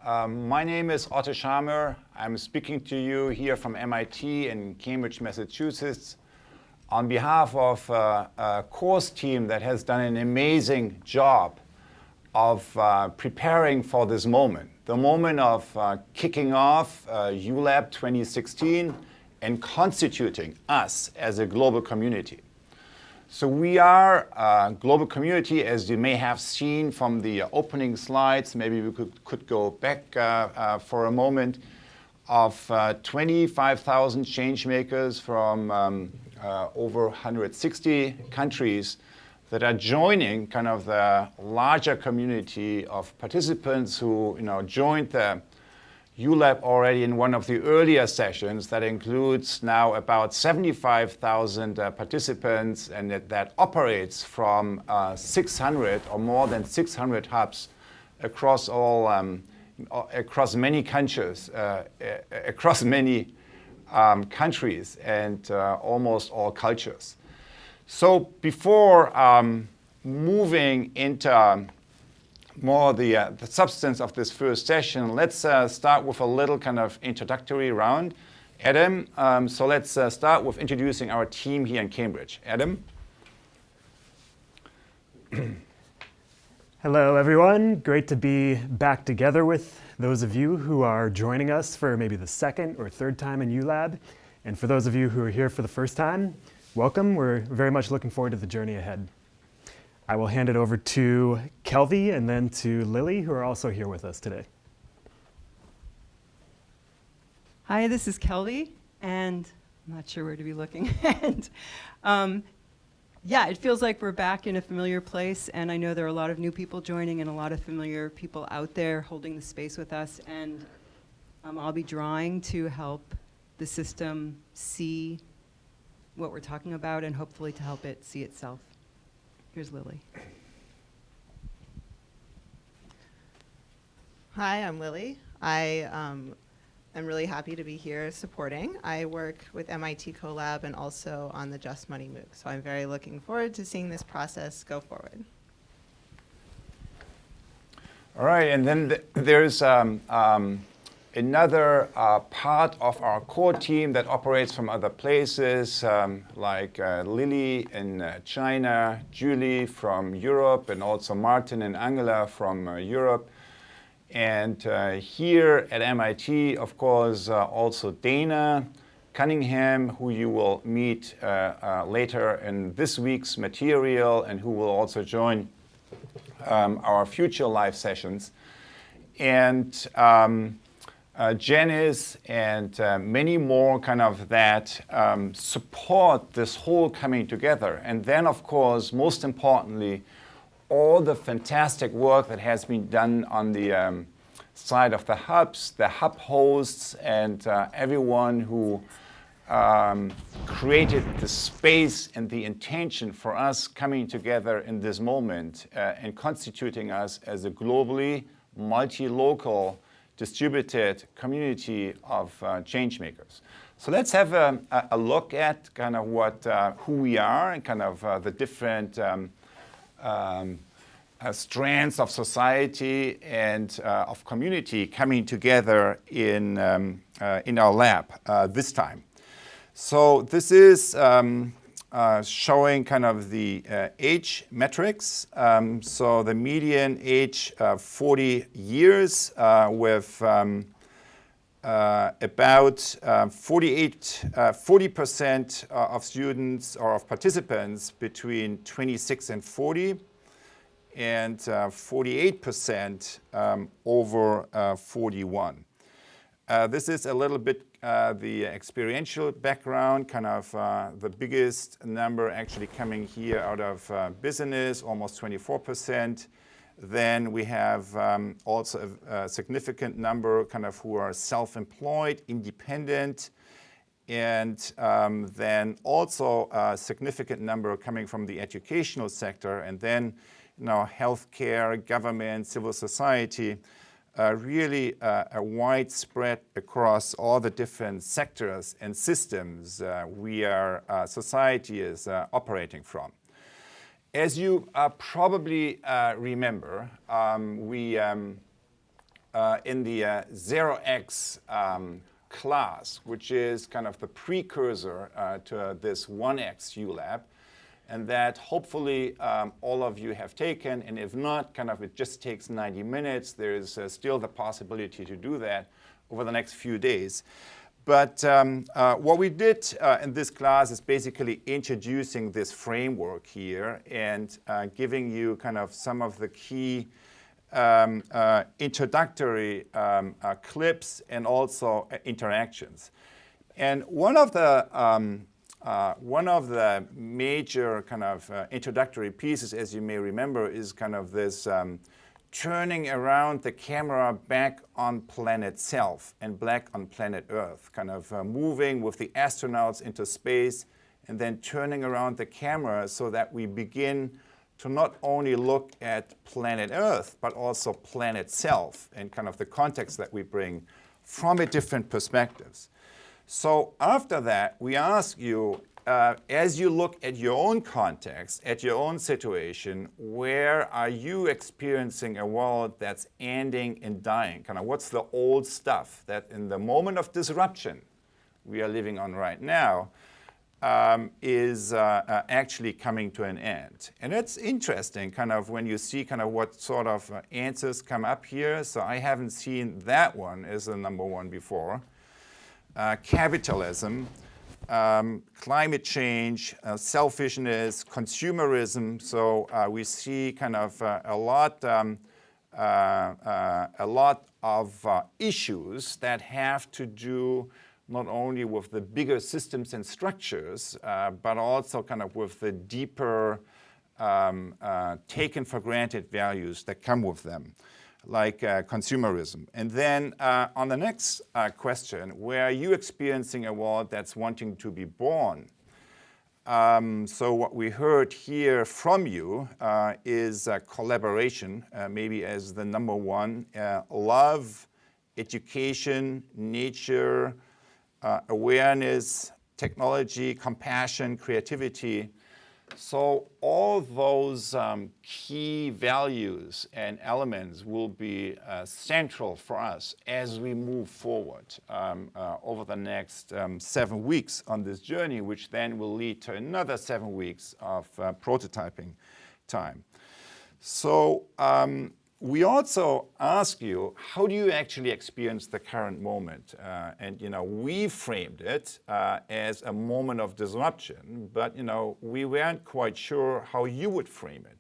My name is Otto Scharmer. I'm speaking to you here from MIT in Cambridge, Massachusetts, on behalf of a course team that has done an amazing job of preparing for this moment, the moment of kicking off ULab 2016 and constituting us as a global community. So we are a global community, as you may have seen from the opening slides. Maybe we could go back for a moment, of 25,000 change makers from over 160 countries that are joining kind of the larger community of participants who joined the ULab already in one of the earlier sessions. That includes now about 75,000 participants, and that operates from 600 or more than 600 hubs across across many countries, countries and almost all cultures. So before moving into more the substance of this first session, let's start with a little kind of introductory round. Adam, so let's start with introducing our team here in Cambridge. Adam? Hello, everyone. Great to be back together with those of you who are joining us for maybe the second or third time in ULab. And for those of you who are here for the first time, welcome. We're very much looking forward to the journey ahead. I will hand it over to Kelvy and then to Lily, who are also here with us today. Hi, this is Kelvy, and I'm not sure where to be looking. And yeah, it feels like we're back in a familiar place, and I know there are a lot of new people joining and a lot of familiar people out there holding the space with us, and I'll be drawing to help the system see what we're talking about and hopefully to help it see itself. Here's Lily. Hi, I'm Lily. I am really happy to be here supporting. I work with MIT CoLab and also on the Just Money MOOC, so I'm very looking forward to seeing this process go forward. All right, and then there's another part of our core team that operates from other places, like Lily in China, Julie from Europe, and also Martin and Angela from Europe. And here at MIT, of course, also Dana Cunningham, who you will meet later in this week's material and who will also join our future live sessions. And Janice and many more kind of that support this whole coming together. And then, of course, most importantly, all the fantastic work that has been done on the side of the hubs, the hub hosts, and everyone who created the space and the intention for us coming together in this moment and constituting us as a globally multi-local distributed community of change makers. So let's have a look at kind of who we are and kind of the different strands of society and of community coming together in our lab this time. So this is showing kind of the age metrics. So the median age 40 years with about 40% of students or of participants between 26 and 40, and 48% over 41. This is a little bit the experiential background, kind of the biggest number actually coming here out of business, almost 24%. Then we have also a significant number kind of who are self-employed, independent, and then also a significant number coming from the educational sector, and then healthcare, government, civil society, really a widespread across all the different sectors and systems society is operating from. As you probably remember, we in the 0x class, which is kind of the precursor to this 1x ULab, and that hopefully all of you have taken, and if not, kind of it just takes 90 minutes. There is still the possibility to do that over the next few days. But what we did in this class is basically introducing this framework here and giving you kind of some of the key introductory clips and also interactions. And one of the major kind of introductory pieces, as you may remember, is kind of this turning around the camera back on planet Self and back on planet Earth, kind of moving with the astronauts into space and then turning around the camera so that we begin to not only look at planet Earth, but also planet Self and kind of the context that we bring from a different perspectives. So after that, we ask you, as you look at your own context, at your own situation, where are you experiencing a world that's ending and dying? Kind of what's the old stuff that in the moment of disruption we are living on right now is actually coming to an end? And it's interesting kind of when you see kind of what sort of answers come up here. So I haven't seen that one as the number one before. Capitalism, climate change, selfishness, consumerism. So we see kind of a lot of issues that have to do not only with the bigger systems and structures, but also kind of with the deeper taken for granted values that come with them, like consumerism. And then on the next question, where are you experiencing a world that's wanting to be born? So what we heard here from you is collaboration, maybe as the number one, love, education, nature, awareness, technology, compassion, creativity. So all those key values and elements will be central for us as we move forward over the next 7 weeks on this journey, which then will lead to another 7 weeks of prototyping time. So we also ask you, how do you actually experience the current moment? And we framed it as a moment of disruption, but we weren't quite sure how you would frame it.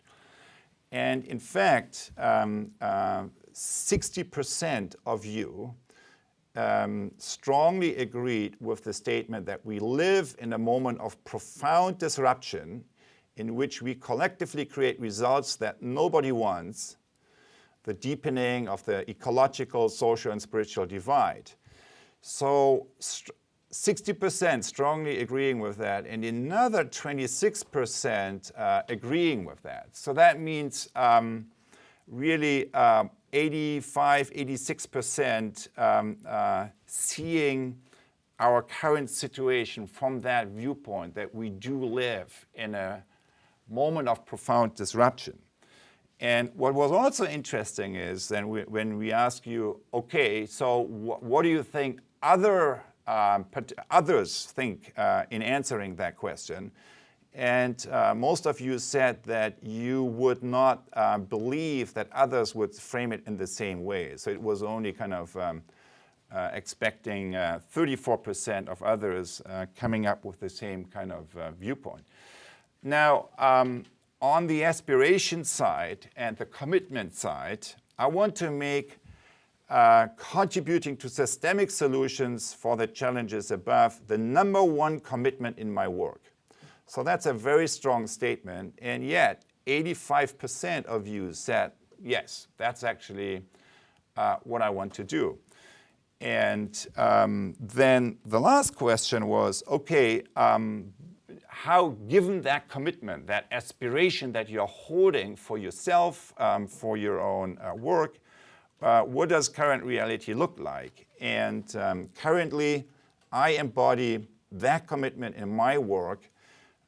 And in fact, 60% of you strongly agreed with the statement that we live in a moment of profound disruption in which we collectively create results that nobody wants, the deepening of the ecological, social, and spiritual divide. So 60% strongly agreeing with that, and another 26% agreeing with that. So that means really 85, 86% seeing our current situation from that viewpoint, that we do live in a moment of profound disruption. And what was also interesting is then when we ask you, okay, so what do you think others think in answering that question? And most of you said that you would not believe that others would frame it in the same way. So it was only kind of expecting 34% of others coming up with the same kind of viewpoint. Now, on the aspiration side and the commitment side, I want to make contributing to systemic solutions for the challenges above the number one commitment in my work. So that's a very strong statement, and yet 85% of you said, yes, that's actually what I want to do. And then the last question was, okay, how, given that commitment, that aspiration that you're holding for yourself, for your own work, what does current reality look like? And currently, I embody that commitment in my work,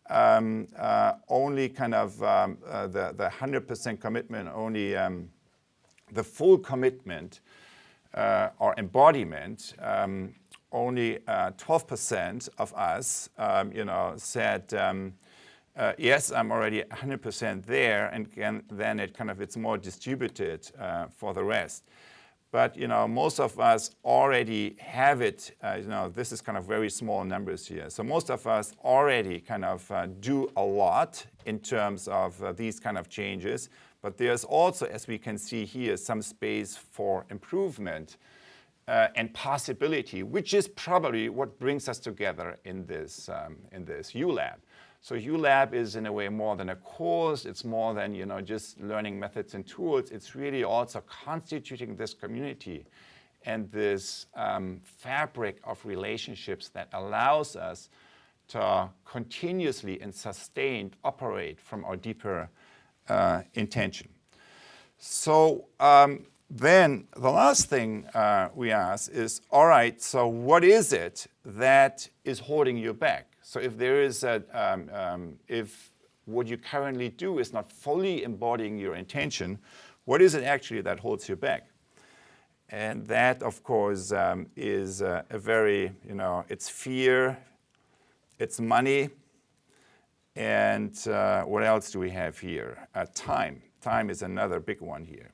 only kind of the 100% commitment, only the full commitment or embodiment, only 12% of us, said, yes, I'm already 100% there, and then it's more distributed for the rest. But most of us already have it. This is kind of very small numbers here. So most of us already do a lot in terms of these kind of changes. But there's also, as we can see here, some space for improvement and possibility, which is probably what brings us together in this ULab. So ULab is in a way more than a course. It's more than just learning methods and tools. It's really also constituting this community and this fabric of relationships that allows us to continuously and sustained operate from our deeper intention. So then the last thing we ask is, all right, so what is it that is holding you back? So if there is if what you currently do is not fully embodying your intention, what is it actually that holds you back? And that, of course, is a very, it's fear, it's money, and what else do we have here? Time. Time is another big one here.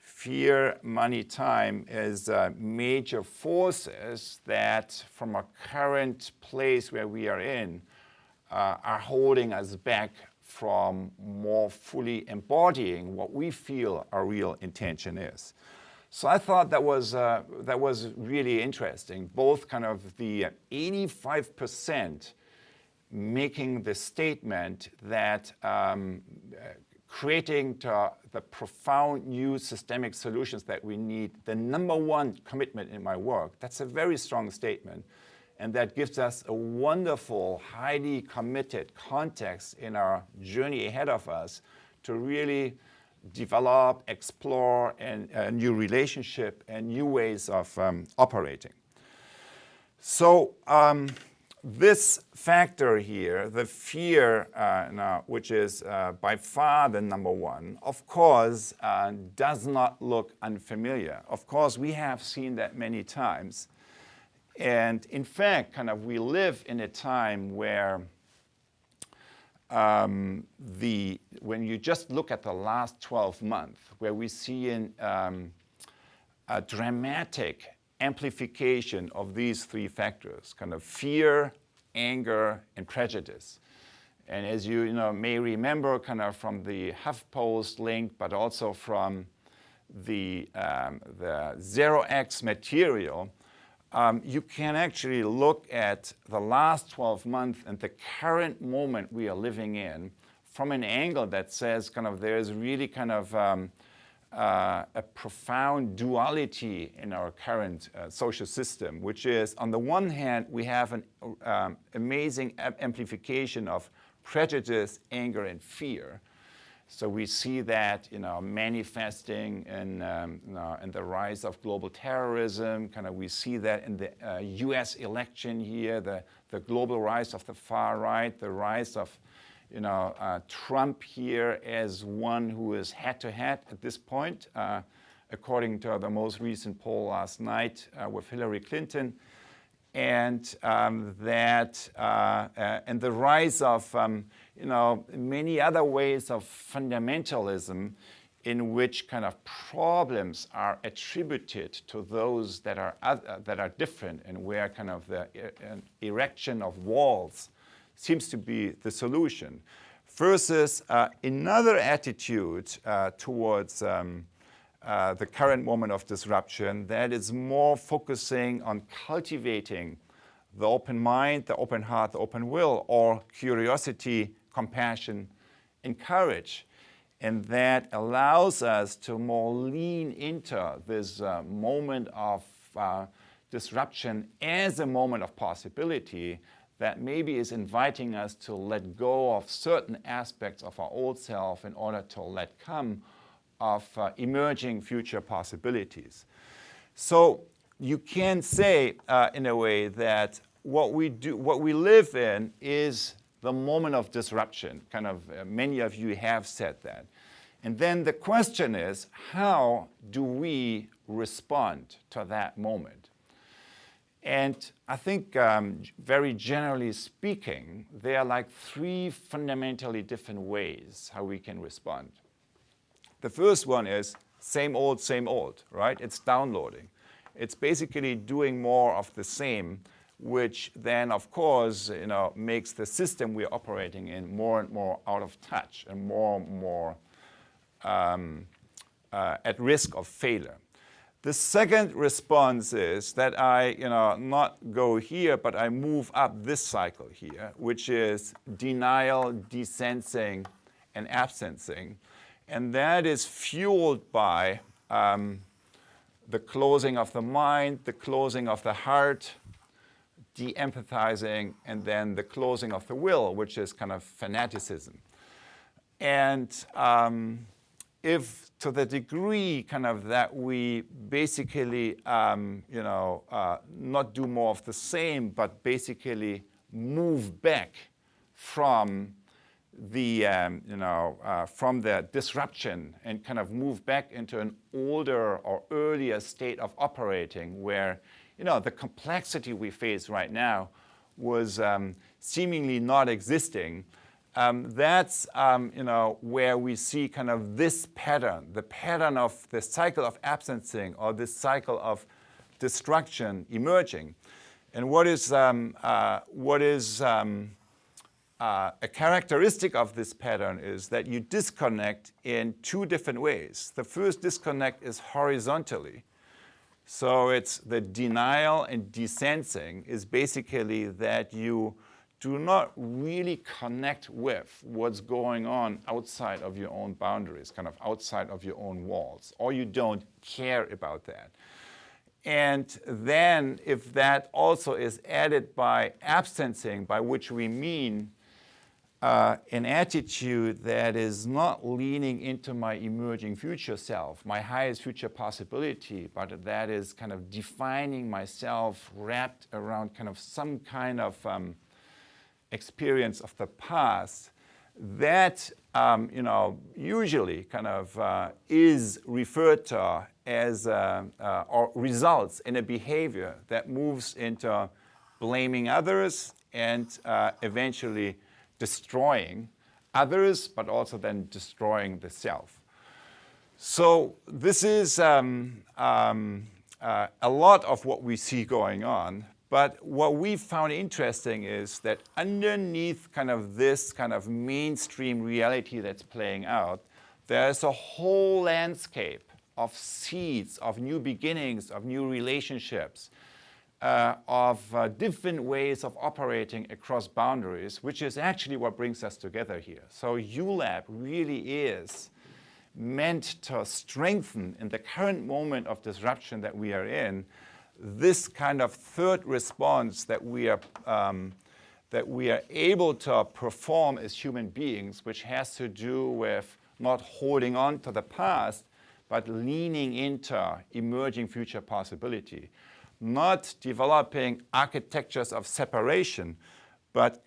Fear, money, time is major forces that from a current place where we are in are holding us back from more fully embodying what we feel our real intention is. So I thought that was really interesting, both kind of the 85% making the statement that creating the profound new systemic solutions that we need, the number one commitment in my work. That's a very strong statement. And that gives us a wonderful, highly committed context in our journey ahead of us to really develop, explore a new relationship and new ways of operating. So this factor here, the fear, which is by far the number one, of course, does not look unfamiliar. Of course, we have seen that many times. And in fact, we live in a time where when you just look at the last 12 months, where we see a dramatic amplification of these three factors, fear, anger, and prejudice. And as you may remember from the HuffPost link, but also from the 0x material, you can actually look at the last 12 months and the current moment we are living in from an angle that says there's really a profound duality in our current social system, which is, on the one hand, we have an amazing amplification of prejudice, anger, and fear. So we see that manifesting in the rise of global terrorism. We see that in the US election here, the global rise of the far right, the rise of Trump here as one who is head-to-head at this point, according to the most recent poll last night with Hillary Clinton, and the rise of many other ways of fundamentalism in which problems are attributed to those that are different, and where the erection of walls seems to be the solution, versus another attitude towards the current moment of disruption that is more focusing on cultivating the open mind, the open heart, the open will, or curiosity, compassion, and courage. And that allows us to more lean into this moment of disruption as a moment of possibility that maybe is inviting us to let go of certain aspects of our old self in order to let come of emerging future possibilities. So you can say, in a way, that what we live in is the moment of disruption. Many of you have said that. And then the question is, how do we respond to that moment. And I think very generally speaking, there are like three fundamentally different ways how we can respond. The first one is same old, right? It's downloading. It's basically doing more of the same, which then, of course, makes the system we're operating in more and more out of touch and more at risk of failure. The second response is that I not go here, but I move up this cycle here, which is denial, desensing, and absencing. And that is fueled by the closing of the mind, the closing of the heart, de-empathizing, and then the closing of the will, which is kind of fanaticism. And if to the degree kind of that we basically, not do more of the same, but basically move back from the, from the disruption and kind of move back into an older or earlier state of operating where, the complexity we face right now was seemingly not existing. That's where we see kind of this pattern, the pattern of the cycle of absencing or this cycle of destruction emerging. And what is a characteristic of this pattern is that you disconnect in two different ways. The first disconnect is horizontally. So it's the denial and desensing is basically that you do not really connect with what's going on outside of your own boundaries, kind of outside of your own walls, or you don't care about that. And then if that also is added by absencing, by which we mean an attitude that is not leaning into my emerging future self, my highest future possibility, but that is kind of defining myself wrapped around kind of some kind of experience of the past, that usually kind of is referred to as or results in a behavior that moves into blaming others and eventually destroying others, but also then destroying the self. So this is a lot of what we see going on. But what we found interesting is that underneath kind of this kind of mainstream reality that's playing out, there's a whole landscape of seeds, of new beginnings, of new relationships, of different ways of operating across boundaries, which is actually what brings us together here. So ULAB really is meant to strengthen in the current moment of disruption that we are in, this kind of third response that we are able to perform as human beings, which has to do with not holding on to the past, but leaning into emerging future possibility. Not developing architectures of separation, but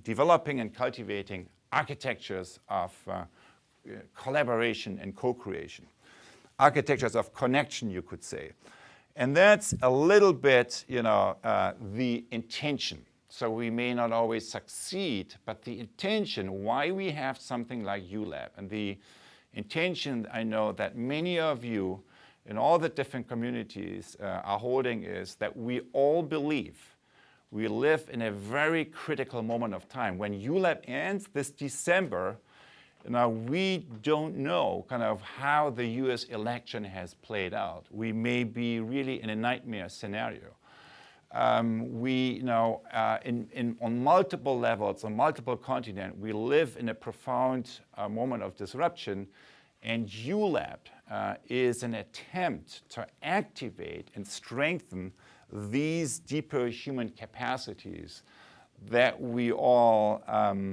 developing and cultivating architectures of collaboration and co-creation. Architectures of connection, you could say. And that's a little bit, the intention. So we may not always succeed, but the intention, why we have something like ULAB, and the intention I know that many of you in all the different communities are holding is that we all believe we live in a very critical moment of time. When ULAB ends this December, we don't know kind of how the US election has played out. We may be really in a nightmare scenario. On multiple levels, on multiple continents, we live in a profound moment of disruption, and ULAB is an attempt to activate and strengthen these deeper human capacities that we all are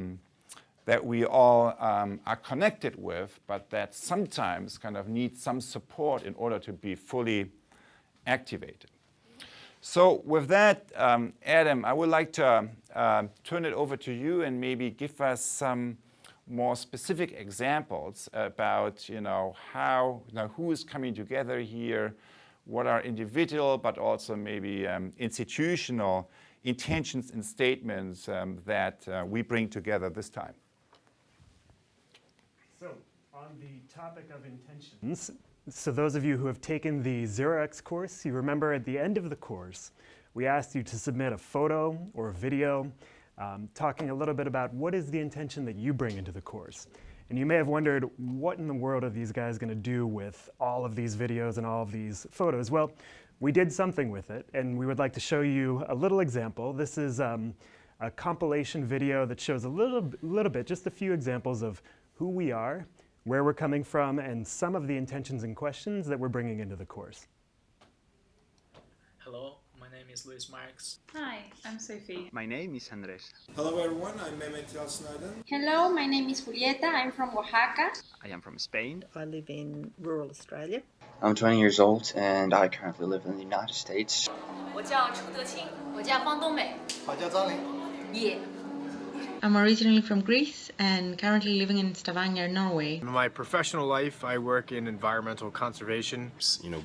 connected with, but that sometimes kind of need some support in order to be fully activated. So with that, Adam, I would like to turn it over to you and maybe give us some more specific examples about how who is coming together here, what are individual but also maybe institutional intentions and statements that we bring together this time. So, on the topic of intentions, so those of you who have taken the 0x course, you remember at the end of the course, we asked you to submit a photo or a video talking a little bit about what is the intention that you bring into the course. And you may have wondered, what in the world are these guys going to do with all of these videos and all of these photos? Well, we did something with it, and we would like to show you a little example. This is a compilation video that shows a little bit, just a few examples of who we are, where we're coming from, and some of the intentions and questions that we're bringing into the course. Hello, my name is Luis Marx. Hi, I'm Sophie. My name is Andres. Hello everyone, I'm MIT15S23T314-V032200. Hello, my name is Julieta. I'm from Oaxaca. I am from Spain. I live in rural Australia. I'm 20 years old and I currently live in the United States. 我叫楚德清，我叫方东美。我叫张琳。耶。I'm originally from Greece and currently living in Stavanger, Norway. In my professional life, I work in environmental conservation.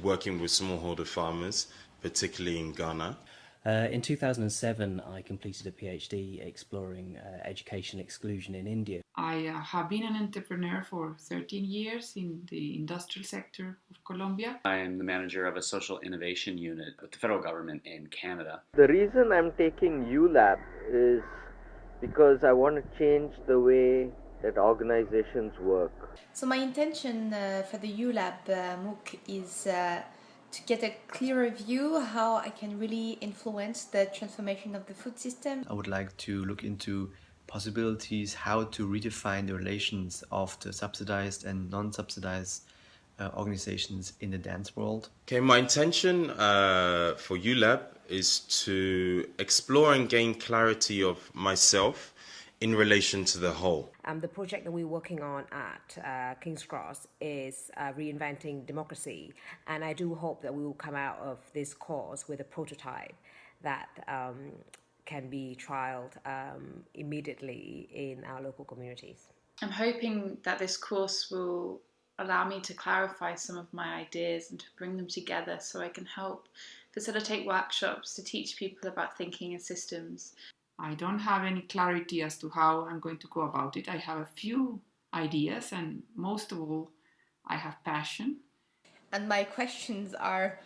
Working with smallholder farmers, particularly in Ghana. In 2007, I completed a PhD exploring education exclusion in India. I have been an entrepreneur for 13 years in the industrial sector of Colombia. I am the manager of a social innovation unit with the federal government in Canada. The reason I'm taking ULab is because I want to change the way that organizations work. So my intention for the ULab MOOC is to get a clearer view how I can really influence the transformation of the food system. I would like to look into possibilities how to redefine the relations of the subsidized and non-subsidized organizations in the dance world. Okay, my intention for ULab is to explore and gain clarity of myself in relation to the whole. The project that we're working on at King's Cross is reinventing democracy, and I do hope that we will come out of this course with a prototype that can be trialed immediately in our local communities. I'm hoping that this course will allow me to clarify some of my ideas and to bring them together so I can help facilitate workshops to teach people about thinking in systems. I don't have any clarity as to how I'm going to go about it. I have a few ideas, and most of all, I have passion. And my questions are,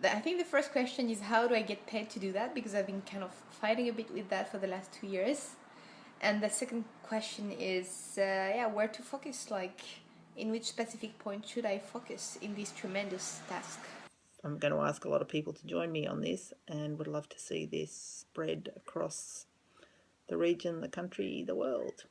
I think the first question is, how do I get paid to do that? Because I've been kind of fighting a bit with that for the last 2 years. And the second question is, where to focus? Like, in which specific point should I focus in this tremendous task? I'm going to ask a lot of people to join me on this and would love to see this spread across the region, the country, the world.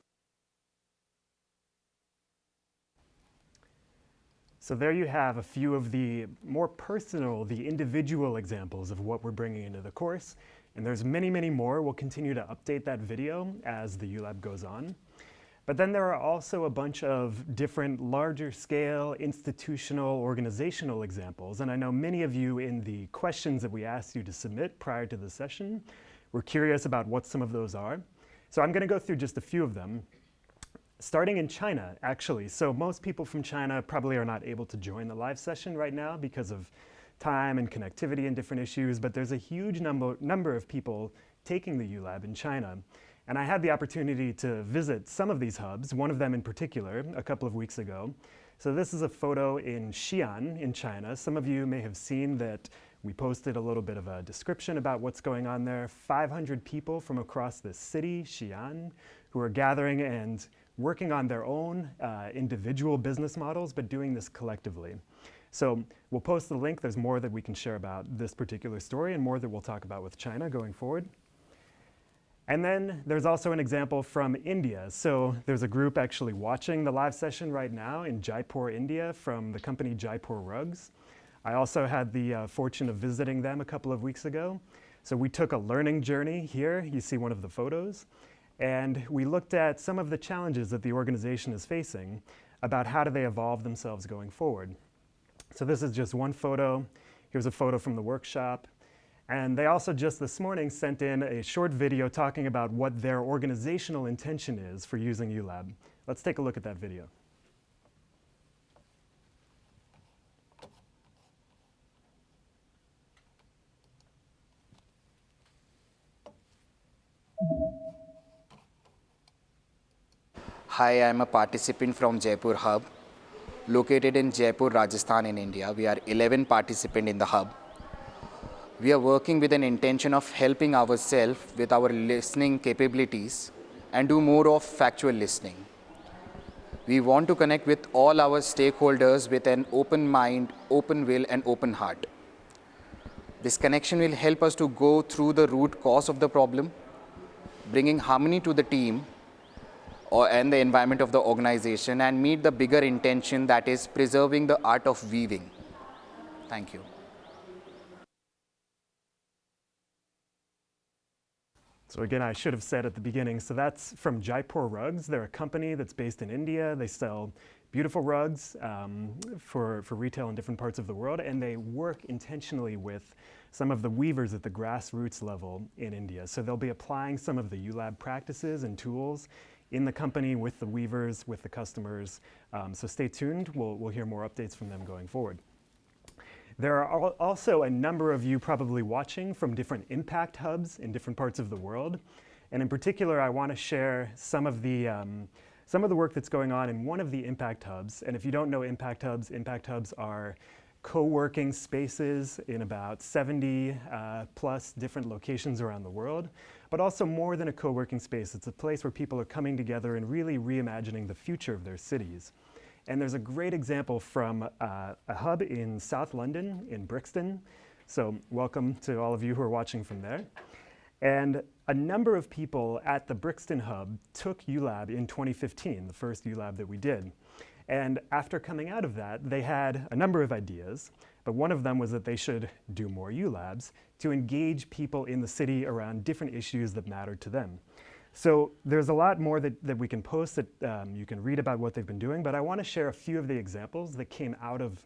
So there you have a few of the more personal, the individual examples of what we're bringing into the course. And there's many, many more. We'll continue to update that video as the ULab goes on. But then there are also a bunch of different larger scale institutional organizational examples. And I know many of you in the questions that we asked you to submit prior to the session were curious about what some of those are. So I'm going to go through just a few of them. Starting in China, actually. So most people from China probably are not able to join the live session right now because of time and connectivity and different issues, but there's a huge number of people taking the ULab in China. And I had the opportunity to visit some of these hubs, one of them in particular, a couple of weeks ago. So this is a photo in Xi'an in China. Some of you may have seen that we posted a little bit of a description about what's going on there. 500 people from across the city, Xi'an, who are gathering and working on their own individual business models, but doing this collectively. So we'll post the link. There's more that we can share about this particular story and more that we'll talk about with China going forward. And then there's also an example from India. So there's a group actually watching the live session right now in Jaipur, India, from the company Jaipur Rugs. I also had the fortune of visiting them a couple of weeks ago. So we took a learning journey here. You see one of the photos. And we looked at some of the challenges that the organization is facing about how do they evolve themselves going forward. So this is just one photo. Here's a photo from the workshop. And they also just this morning sent in a short video talking about what their organizational intention is for using ULab Let's take a look at that video. Hi, I'm a participant from Jaipur Hub, located in Jaipur, Rajasthan in India. We are 11 participants in the hub. We are working with an intention of helping ourselves with our listening capabilities and do more of factual listening. We want to connect with all our stakeholders with an open mind, open will, and open heart. This connection will help us to go through the root cause of the problem, bringing harmony to the team and the environment of the organization, and meet the bigger intention, that is preserving the art of weaving. Thank you. So again, I should have said at the beginning, so that's from Jaipur Rugs. They're a company that's based in India. They sell beautiful rugs for retail in different parts of the world, and they work intentionally with some of the weavers at the grassroots level in India. So they'll be applying some of the ULab practices and tools in the company with the weavers, with the customers. So stay tuned. We'll hear more updates from them going forward. There are also a number of you probably watching from different impact hubs in different parts of the world. And in particular, I want to share some of the work that's going on in one of the impact hubs. And if you don't know impact hubs are co-working spaces in about 70 plus different locations around the world, but also more than a co-working space. It's a place where people are coming together and really reimagining the future of their cities. And there's a great example from a hub in South London, in Brixton. So welcome to all of you who are watching from there. And a number of people at the Brixton hub took ULab in 2015, the first ULab that we did. And after coming out of that, they had a number of ideas, but one of them was that they should do more ULabs to engage people in the city around different issues that mattered to them. So there's a lot more that we can post that you can read about what they've been doing, but I want to share a few of the examples that came out of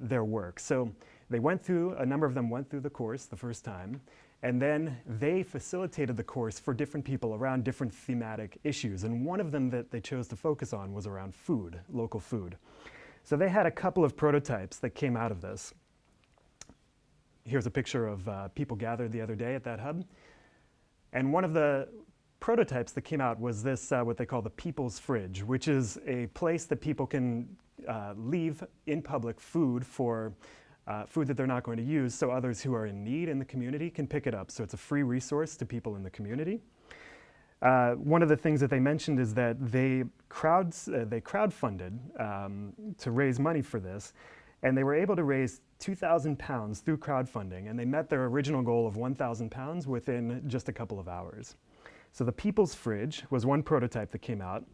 their work. So they went through, a number of them went through the course the first time, and then they facilitated the course for different people around different thematic issues. And one of them that they chose to focus on was around food, local food. So they had a couple of prototypes that came out of this. Here's a picture of people gathered the other day at that hub. And one of the prototypes that came out was this, what they call the People's Fridge, which is a place that people can leave in public food for food that they're not going to use, so others who are in need in the community can pick it up. So it's a free resource to people in the community. One of the things that they mentioned is that they crowdfunded to raise money for this, and they were able to raise £2,000 through crowdfunding, and they met their original goal of £1,000 within just a couple of hours. So the People's Fridge was one prototype that came out.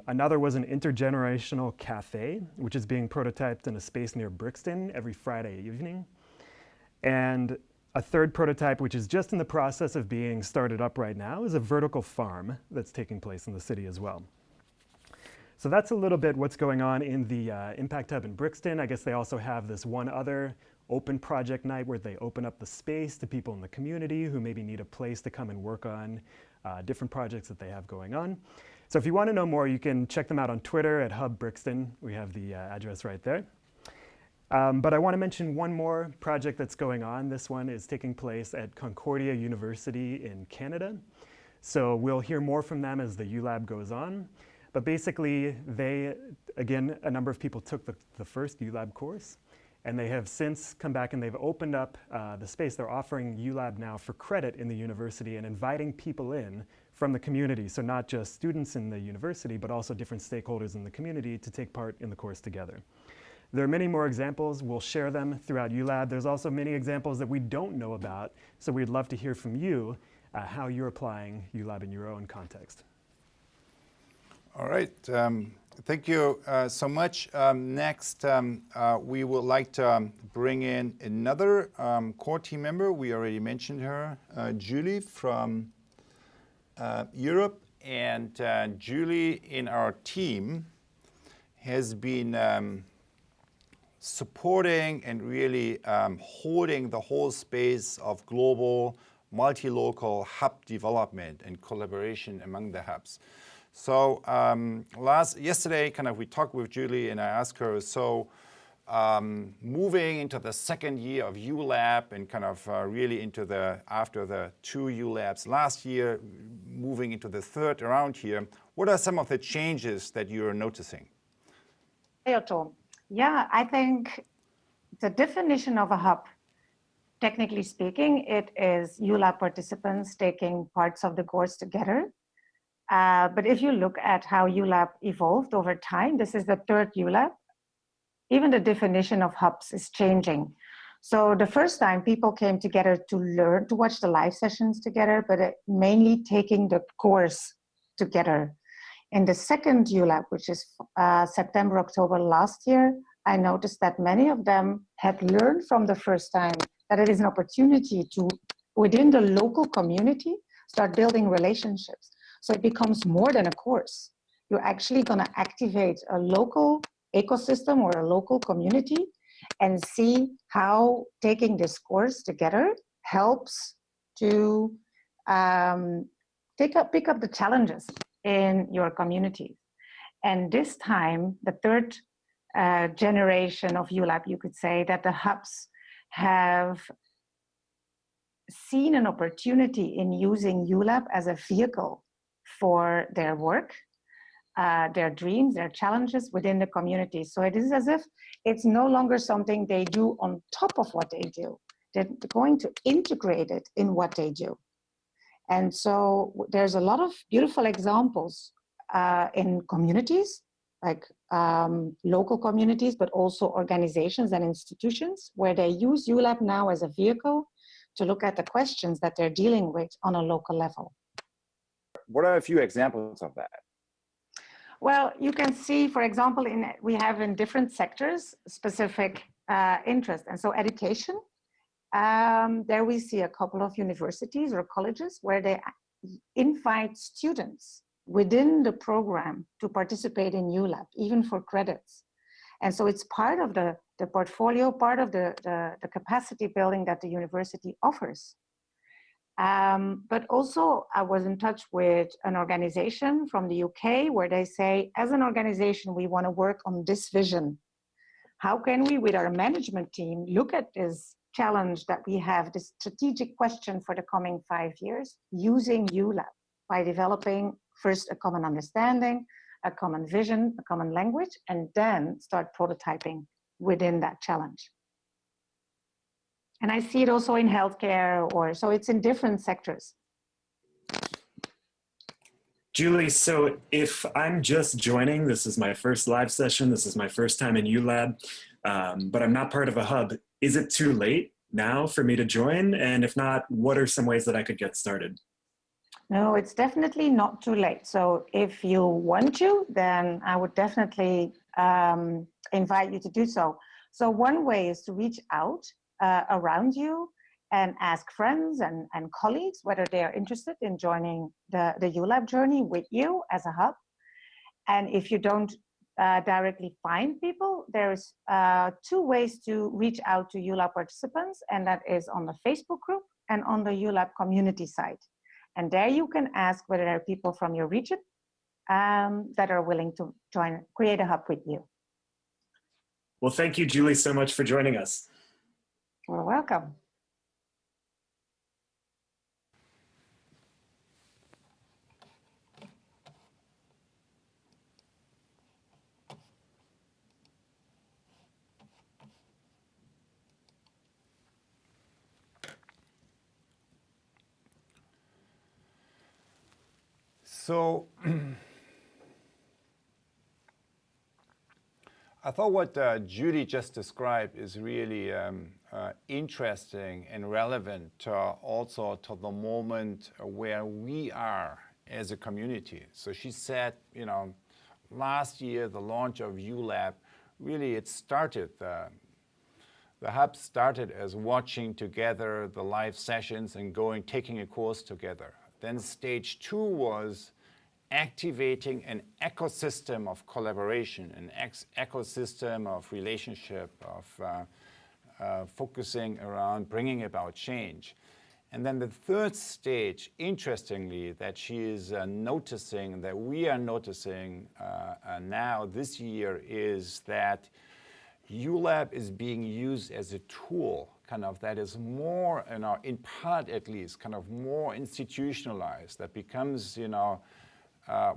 Another was an intergenerational cafe, which is being prototyped in a space near Brixton every Friday evening. And a third prototype, which is just in the process of being started up right now, is a vertical farm that's taking place in the city as well. So that's a little bit what's going on in the Impact Hub in Brixton. I guess they also have this one other open project night where they open up the space to people in the community who maybe need a place to come and work on different projects that they have going on. So if you want to know more, you can check them out on Twitter at Hub Brixton. We have the address right there. But I want to mention one more project that's going on. This one is taking place at Concordia University in Canada. So we'll hear more from them as the ULab goes on. But basically, again, a number of people took the first ULab course, and they have since come back and they've opened up the space. They're offering ULab now for credit in the university and inviting people in from the community. So not just students in the university, but also different stakeholders in the community to take part in the course together. There are many more examples. We'll share them throughout ULab. There's also many examples that we don't know about. So we'd love to hear from you how you're applying ULab in your own context. All right. Thank you so much. Next, we would like to bring in another core team member. We already mentioned her, Julie from Europe. And Julie in our team has been supporting and really holding the whole space of global multi-local hub development and collaboration among the hubs. So yesterday, we talked with Julie, and I asked her, moving into the second year of ULab and really into after the 2 ULabs last year, moving into the third around here, what are some of the changes that you're noticing? Yeah, I think the definition of a hub, technically speaking, it is ULab participants taking parts of the course together. But if you look at how ULab evolved over time, this is the third ULab, even the definition of hubs is changing. So the first time people came together to learn, to watch the live sessions together, but mainly taking the course together. In the second ULab, which is September, October last year, I noticed that many of them had learned from the first time that it is an opportunity to, within the local community, start building relationships. So it becomes more than a course. You're actually going to activate a local ecosystem or a local community and see how taking this course together helps to pick up the challenges in your communities. And this time, the third generation of ULab, you could say that the hubs have seen an opportunity in using ULab as a vehicle for their work, their dreams, their challenges within the community. So it is as if it's no longer something they do on top of what they do. They're going to integrate it in what they do. And so there's a lot of beautiful examples in communities, like local communities, but also organizations and institutions where they use ULab now as a vehicle to look at the questions that they're dealing with on a local level. What are a few examples of that? Well, you can see, for example, we have in different sectors specific interest. And so education, there we see a couple of universities or colleges where they invite students within the program to participate in ULab, even for credits. And so it's part of the portfolio, part of the capacity building that the university offers. But also I was in touch with an organization from the UK where they say, as an organization, we want to work on this vision. How can we, with our management team, look at this challenge that we have, this strategic question for the coming 5 years, using ULab by developing first a common understanding, a common vision, a common language, and then start prototyping within that challenge. And I see it also in healthcare, so it's in different sectors. Julie, so if I'm just joining, this is my first live session, this is my first time in ULab, but I'm not part of a hub, is it too late now for me to join? And if not, what are some ways that I could get started? No, it's definitely not too late. So if you want to, then I would definitely invite you to do so. So one way is to reach out around you and ask friends and colleagues whether they are interested in joining the ULab journey with you as a hub. And if you don't directly find people, there's 2 ways to reach out to ULab participants, and that is on the Facebook group and on the ULab community site. And there you can ask whether there are people from your region that are willing to join, create a hub with you. Well, thank you, Julie, so much for joining us. You're welcome. So I thought what Judy just described is really interesting and relevant also to the moment where we are as a community. So she said, last year, the launch of ULab, really it started, the hub started as watching together the live sessions and taking a course together. Then stage 2 was activating an ecosystem of collaboration, an ecosystem of relationship, of focusing around bringing about change. And then the third stage, interestingly, that she is noticing, that we are noticing now this year, is that ULab is being used as a tool, kind of, that is more, in part at least, kind of more institutionalized, that becomes,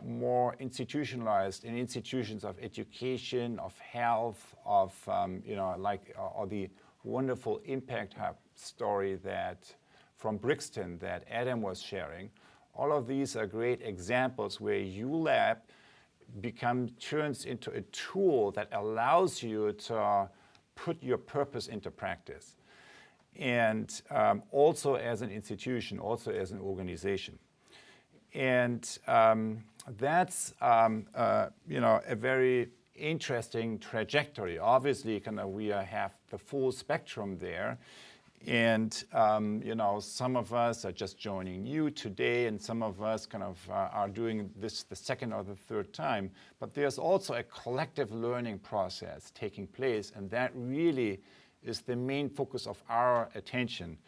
more institutionalized in institutions of education, of health, of, or the wonderful Impact Hub story that from Brixton that Adam was sharing. All of these are great examples where ULab turns into a tool that allows you to put your purpose into practice. And also as an institution, also as an organization. And that's a very interesting trajectory. Obviously, kind of we have the full spectrum there. And some of us are just joining you today, and some of us kind of are doing this the second or the third time. But there's also a collective learning process taking place, and that really is the main focus of our attention.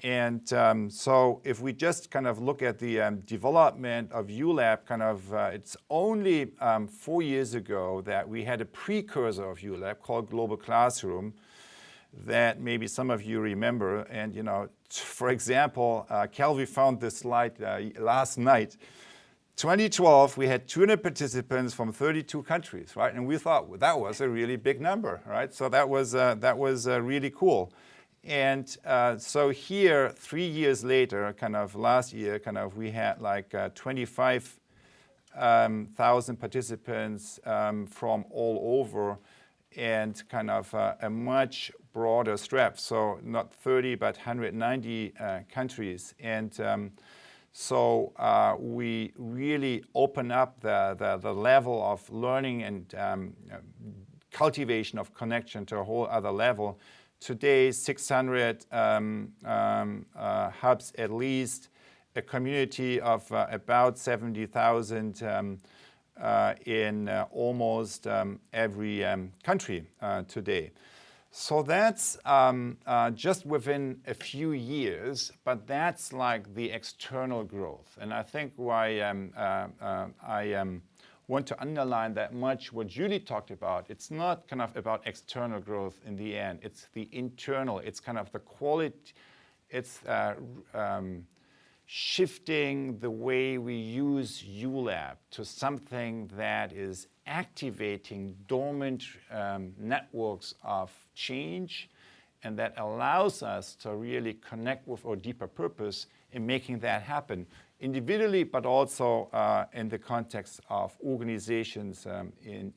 And so if we just kind of look at the development of ULab, kind of it's only 4 years ago that we had a precursor of ULab called Global Classroom that maybe some of you remember. And, for example, Calvi found this slide last night. 2012, we had 200 participants from 32 countries, right? And we thought that was a really big number, right? So that was really cool. And so here, 3 years later, kind of last year, kind of we had like 25,000 participants from all over, and kind of a much broader strap. So not 30, but 190 countries. And so we really open up the level of learning and cultivation of connection to a whole other level. Today, 600 hubs at least, a community of about 70,000 in almost every country today. So that's just within a few years, but that's like the external growth. And I think why I want to underline that much what Julie talked about. It's not kind of about external growth in the end. It's the internal. It's kind of the quality. It's shifting the way we use ULab to something that is activating dormant networks of change, and that allows us to really connect with our deeper purpose in making that happen individually, but also in the context of organizations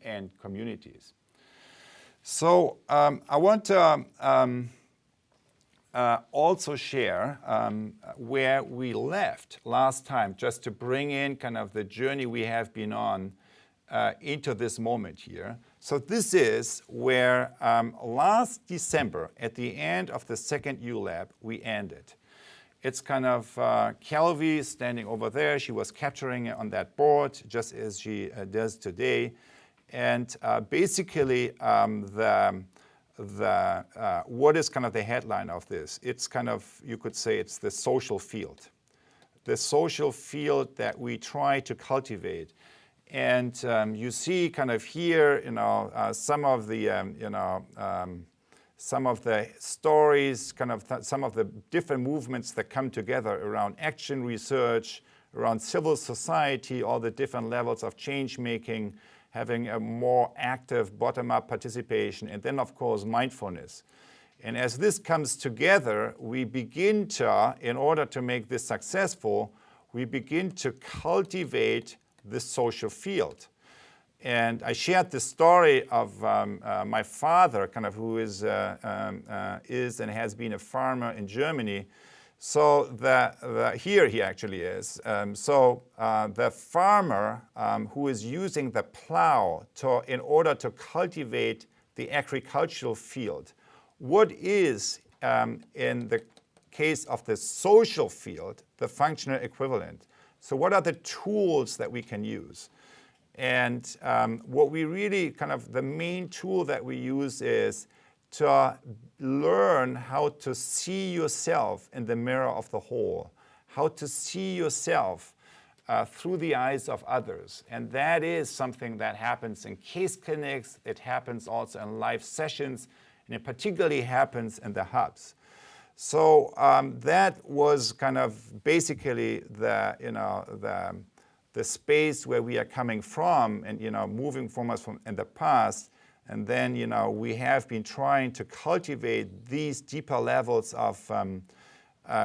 and communities. So I want to also share where we left last time, just to bring in kind of the journey we have been on into this moment here. So this is where last December, at the end of the second ULab, we ended. It's kind of Calvi standing over there. She was capturing it on that board, just as she does today. And basically, what is kind of the headline of this? It's kind of, you could say, it's the social field. The social field that we try to cultivate. And you see kind of here, some of the, some of the stories, kind of some of the different movements that come together around action research, around civil society, all the different levels of change making, having a more active bottom-up participation, and then, of course, mindfulness. And as this comes together, we begin to, in order to make this successful, we begin to cultivate this social field. And I shared the story of my father, kind of who is and has been a farmer in Germany. So here he actually is. The farmer who is using the plow in order to cultivate the agricultural field. What is, in the case of the social field, the functional equivalent? So what are the tools that we can use? And what we really kind of, the main tool that we use is to learn how to see yourself in the mirror of the whole, how to see yourself through the eyes of others. And that is something that happens in case clinics, it happens also in live sessions, and it particularly happens in the hubs. So that was kind of basically the space where we are coming from, and moving from us from in the past. And then we have been trying to cultivate these deeper levels of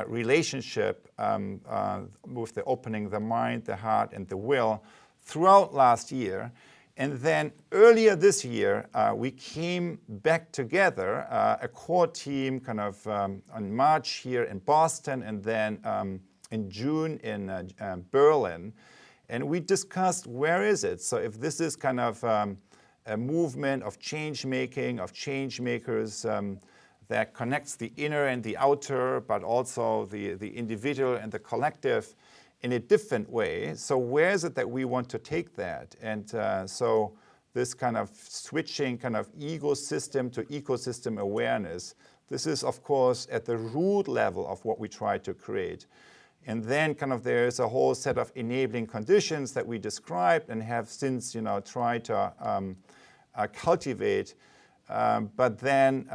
relationship with the opening the mind, the heart, and the will throughout last year. And then earlier this year, we came back together, a core team kind of on March here in Boston, and then in June in Berlin. And we discussed, where is it? So if this is kind of a movement of change making, of change makers that connects the inner and the outer, but also the individual and the collective in a different way. So where is it that we want to take that? And so this kind of switching kind of ecosystem to ecosystem awareness, this is of course at the root level of what we try to create. And then kind of there's a whole set of enabling conditions that we described and have since tried to cultivate. But then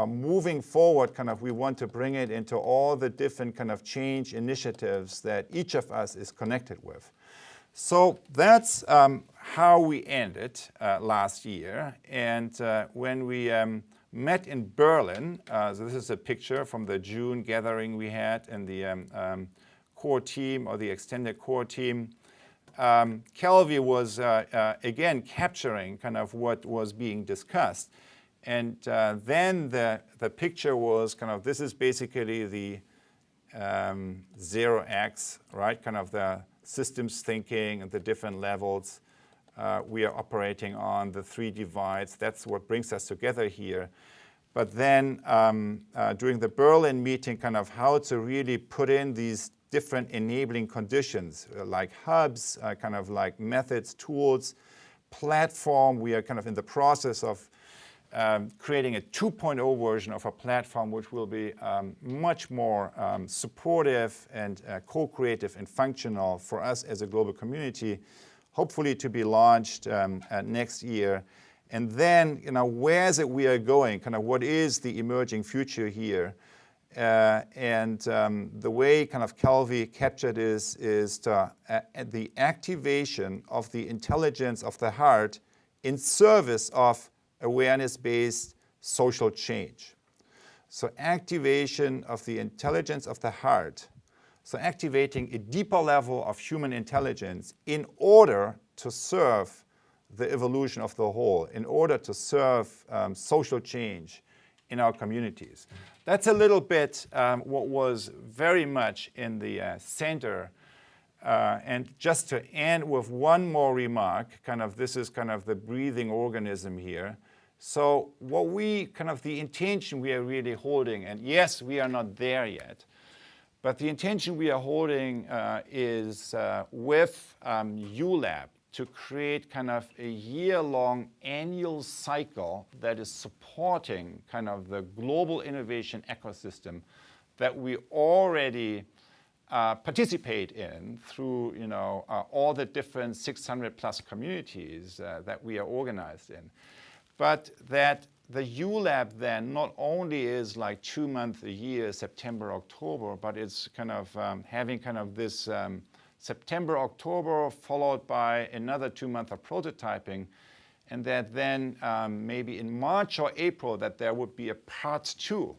moving forward, kind of we want to bring it into all the different kind of change initiatives that each of us is connected with. So that's how we ended last year. And when we met in Berlin, so this is a picture from the June gathering we had in the core team, or the extended core team. Kelvy was again capturing kind of what was being discussed. And then the picture was kind of, this is basically the 0x, right? Kind of the systems thinking and the different levels we are operating on, the 3 divides. That's what brings us together here. But then during the Berlin meeting, kind of how to really put in these different enabling conditions, like hubs, kind of like methods, tools, platform. We are kind of in the process of creating a 2.0 version of a platform which will be much more supportive and co-creative and functional for us as a global community, hopefully to be launched next year. And then, where is it we are going? Kind of what is the emerging future here? And the way kind of Kelvy captured is the activation of the intelligence of the heart in service of awareness-based social change. So activation of the intelligence of the heart. So activating a deeper level of human intelligence in order to serve the evolution of the whole, in order to serve social change in our communities. That's a little bit what was very much in the center. And just to end with one more remark, this is kind of the breathing organism here. So what the intention we are really holding, and yes, we are not there yet, but the intention we are holding is with ULab to create kind of a year-long annual cycle that is supporting kind of the global innovation ecosystem that we already participate in through all the different 600 plus communities that we are organized in. But that the ULab then not only is like 2 months a year, September, October, but it's kind of having kind of this September, October, followed by another 2 months of prototyping, and that then maybe in March or April that there would be a part 2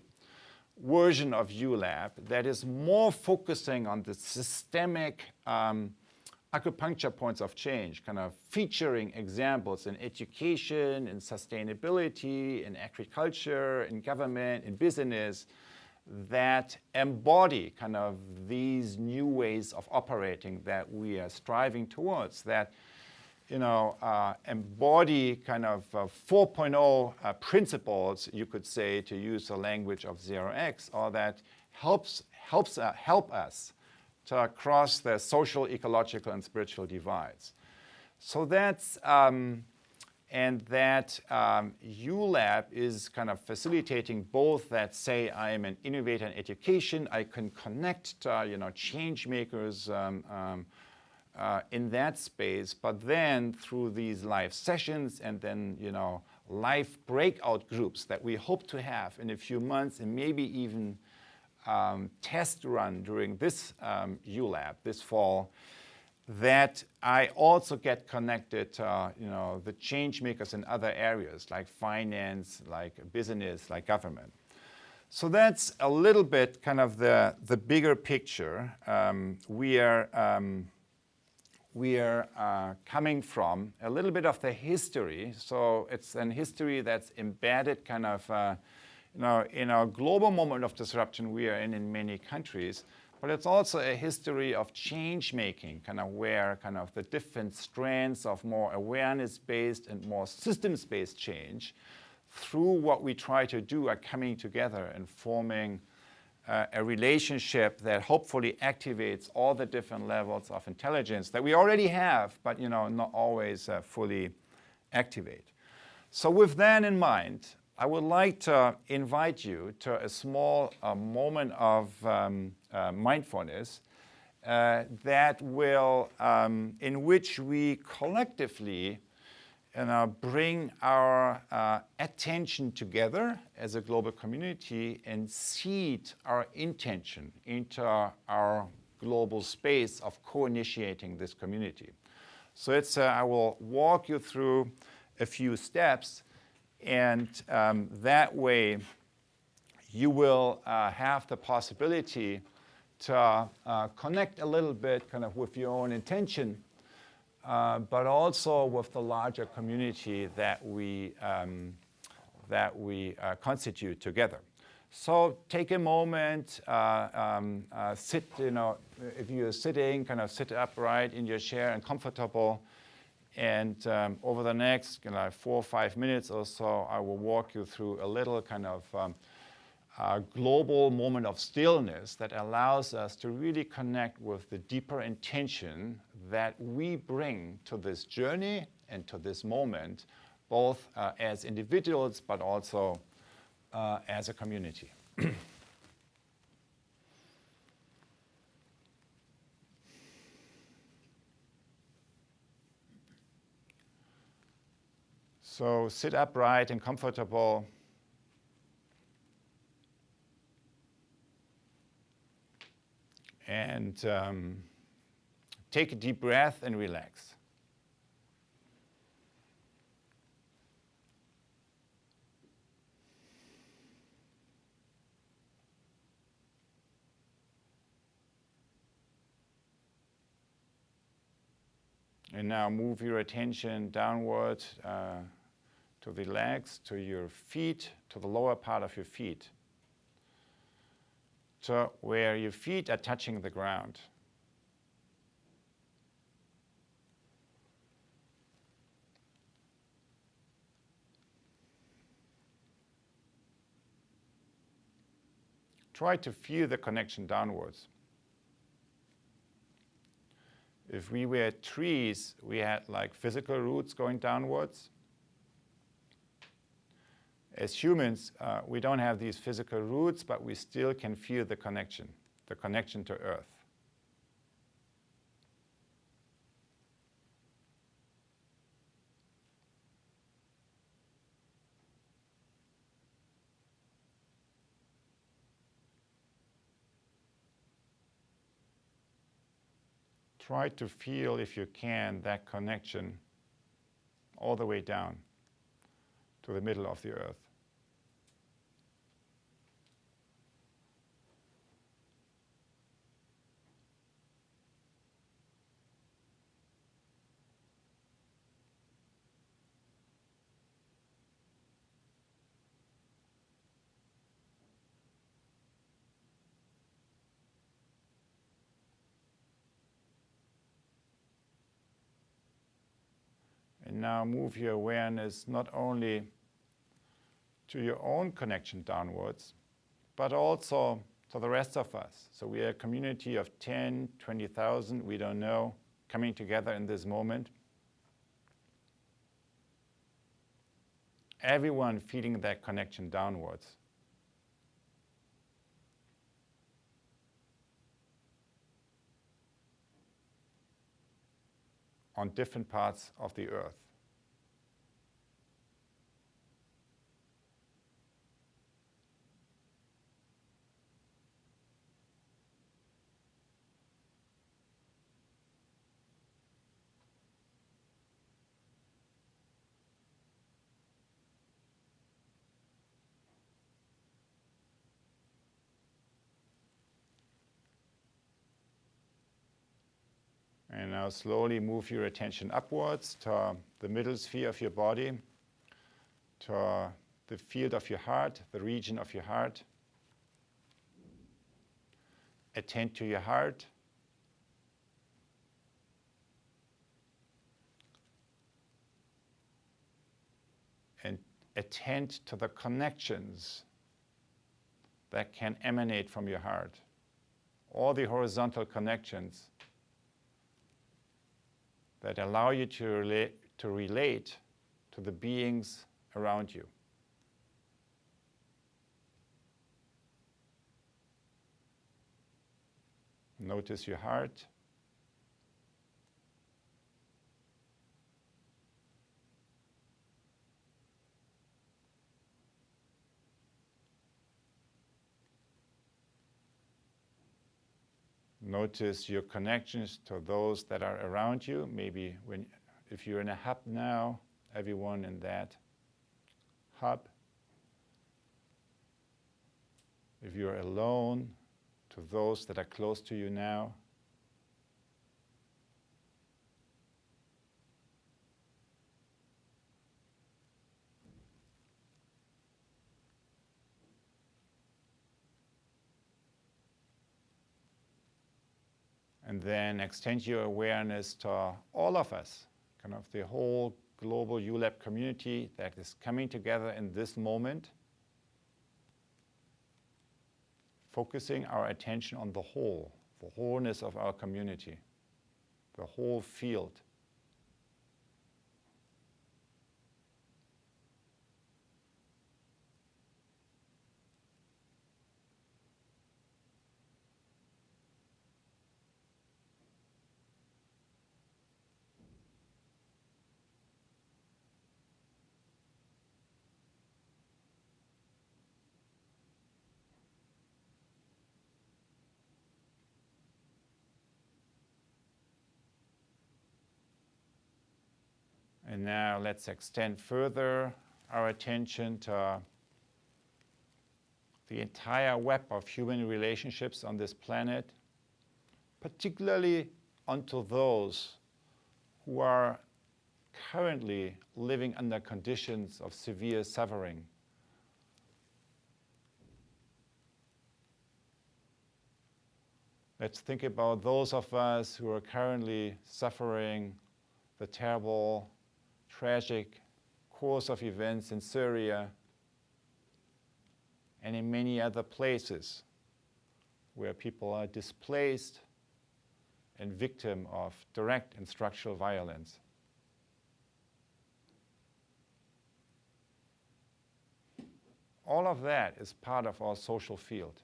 version of ULab that is more focusing on the systemic acupuncture points of change, kind of featuring examples in education, in sustainability, in agriculture, in government, in business, that embody kind of these new ways of operating that we are striving towards, that embody kind of 4.0 principles, you could say, to use the language of 0x, or that help us to cross the social, ecological, and spiritual divides. So that's and that ULab is kind of facilitating both that, say, I am an innovator in education, I can connect change makers in that space, but then through these live sessions and then live breakout groups that we hope to have in a few months, and maybe even test run during this ULab this fall, that I also get connected to the change makers in other areas like finance, like business, like government. So that's a little bit kind of the bigger picture. We are coming from a little bit of the history. So it's an history that's embedded kind of in a global moment of disruption we are in many countries. But it's also a history of change making, kind of where kind of the different strands of more awareness-based and more systems-based change through what we try to do are coming together and forming a relationship that hopefully activates all the different levels of intelligence that we already have, but not always fully activate. So with that in mind, I would like to invite you to a small moment of mindfulness that will, in which we collectively bring our attention together as a global community and seed our intention into our global space of co-initiating this community. So I will walk you through a few steps, and that way you will have the possibility to connect a little bit kind of with your own intention, but also with the larger community that we constitute together. So take a moment, sit, if you're sitting, kind of sit upright in your chair and comfortable. And over the next 4 or 5 minutes or so, I will walk you through a little kind of global moment of stillness that allows us to really connect with the deeper intention that we bring to this journey and to this moment, both as individuals, but also as a community. So sit upright and comfortable. And take a deep breath and relax. And now move your attention downward to the legs, to your feet, to the lower part of your feet, to where your feet are touching the ground. Try to feel the connection downwards. If we were trees, we had like physical roots going downwards. As humans, we don't have these physical roots, but we still can feel the connection to Earth. Try to feel, if you can, that connection all the way down to the middle of the Earth. And now move your awareness not only to your own connection downwards, but also to the rest of us. So we are a community of 10, 20,000, we don't know, coming together in this moment. Everyone feeling that connection downwards. On different parts of the earth. And now slowly move your attention upwards to the middle sphere of your body, to the field of your heart, the region of your heart. Attend to your heart. And attend to the connections that can emanate from your heart. All the horizontal connections that allow you to relate to the beings around you. Notice your heart. Notice your connections to those that are around you. Maybe if you're in a hub now, everyone in that hub. If you're alone, to those that are close to you now. And then extend your awareness to all of us, kind of the whole global ULAB community that is coming together in this moment, focusing our attention on the wholeness of our community, the whole field. And now let's extend further our attention to the entire web of human relationships on this planet, particularly onto those who are currently living under conditions of severe suffering. Let's think about those of us who are currently suffering the terrible, tragic course of events in Syria and in many other places where people are displaced and victim of direct and structural violence. All of that is part of our social field.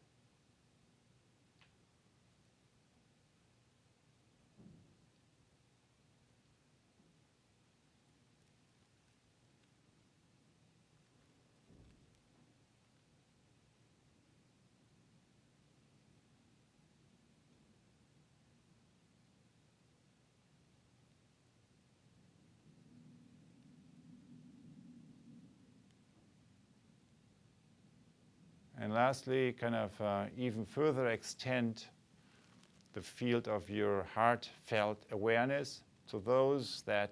And lastly, kind of even further extend the field of your heartfelt awareness to those that,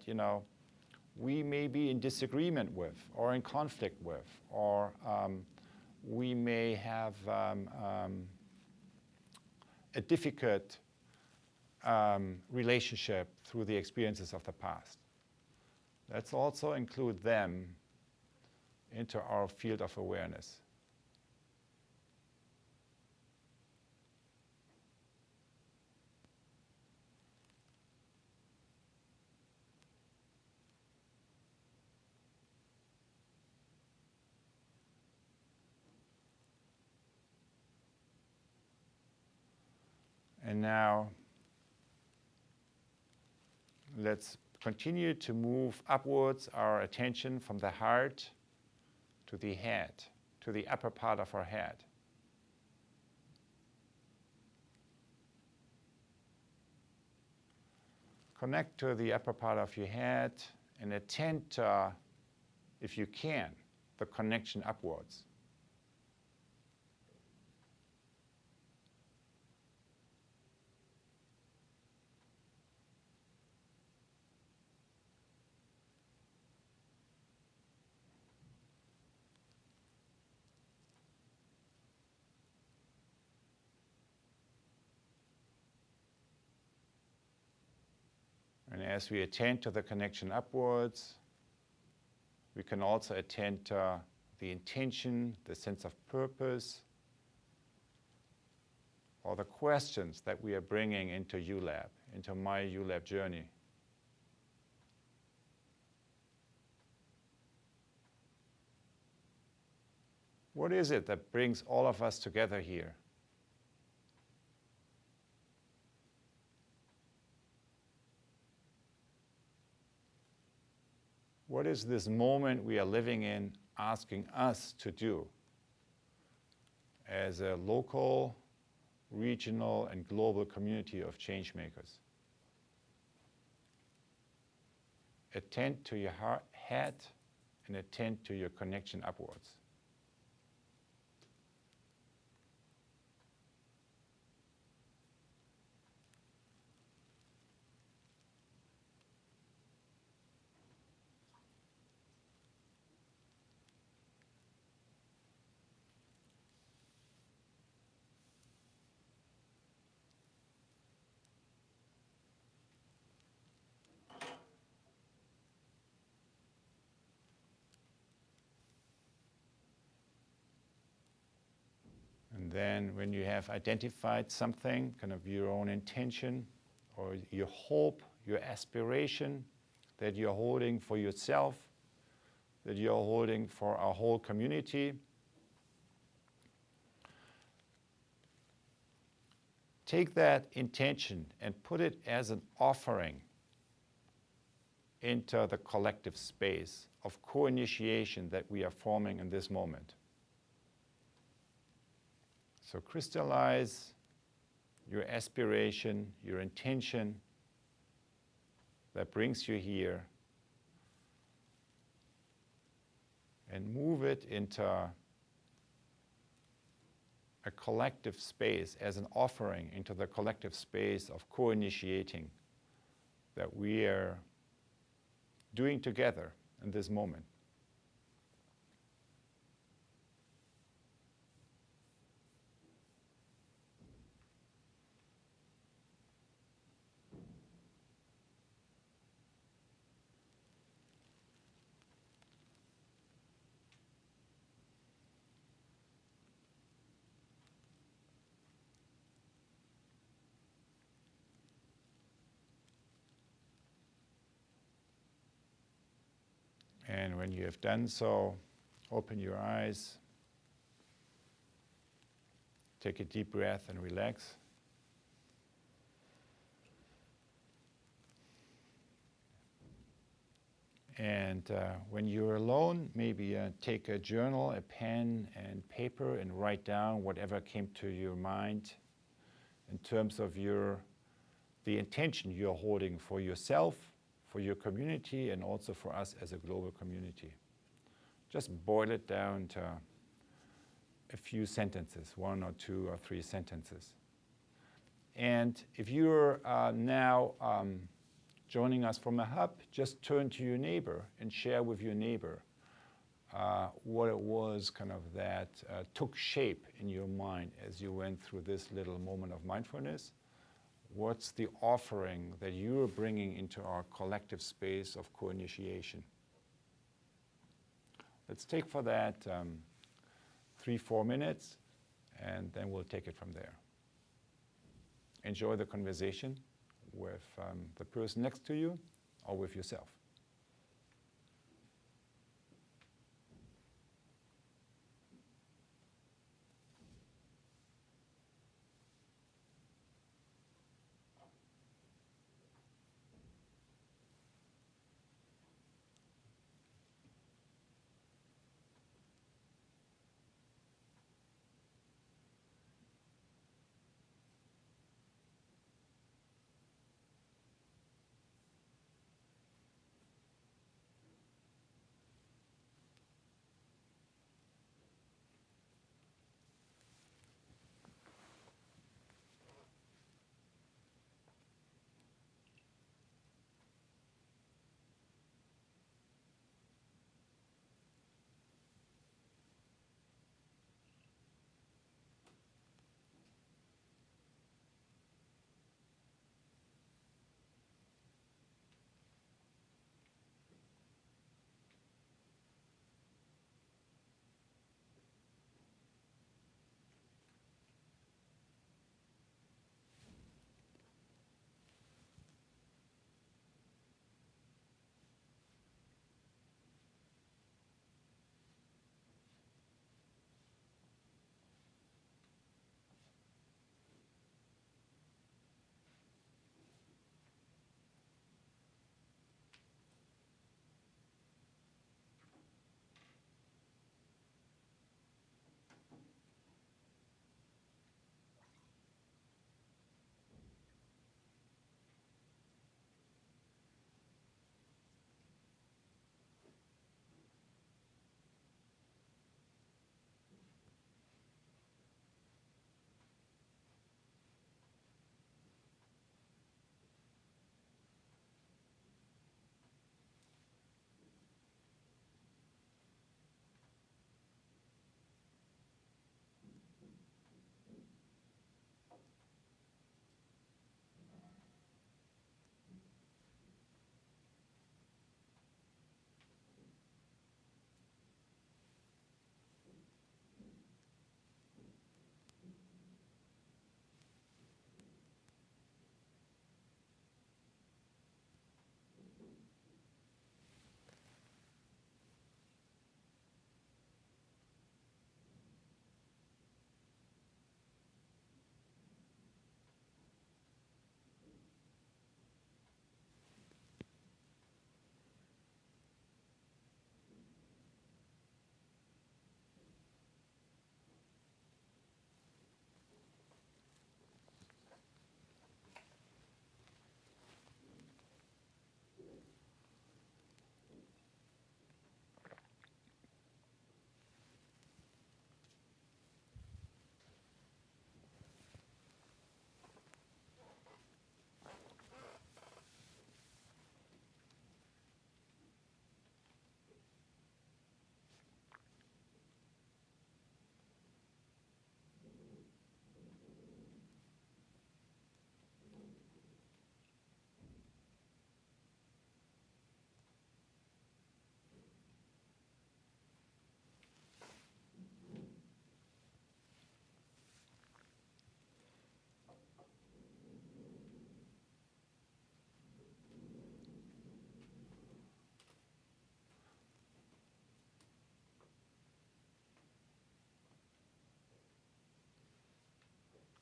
we may be in disagreement with or in conflict with, or we may have a difficult relationship through the experiences of the past. Let's also include them into our field of awareness. And now let's continue to move upwards our attention from the heart to the head, to the upper part of our head. Connect to the upper part of your head and attend to, if you can, the connection upwards. And as we attend to the connection upwards, we can also attend to the intention, the sense of purpose, or the questions that we are bringing into ULab, into my ULab journey. What is it that brings all of us together here? What is this moment we are living in asking us to do as a local, regional, and global community of change makers? Attend to your head and attend to your connection upwards. And then when you have identified something, kind of your own intention or your hope, your aspiration that you're holding for yourself, that you're holding for our whole community, take that intention and put it as an offering into the collective space of co-initiation that we are forming in this moment. So crystallize your aspiration, your intention that brings you here, and move it into a collective space as an offering into the collective space of co-initiating that we are doing together in this moment. And when you have done so, open your eyes, take a deep breath and relax. And when you're alone, maybe take a journal, a pen and paper and write down whatever came to your mind in terms of the intention you're holding for yourself, for your community, and also for us as a global community. Just boil it down to a few sentences, 1 or 2 or 3 sentences. And if you're now joining us from a hub, just turn to your neighbor and share with your neighbor what it was kind of that took shape in your mind as you went through this little moment of mindfulness. What's the offering that you're bringing into our collective space of co-initiation? Let's take for that 3-4 minutes, and then we'll take it from there. Enjoy the conversation with the person next to you or with yourself.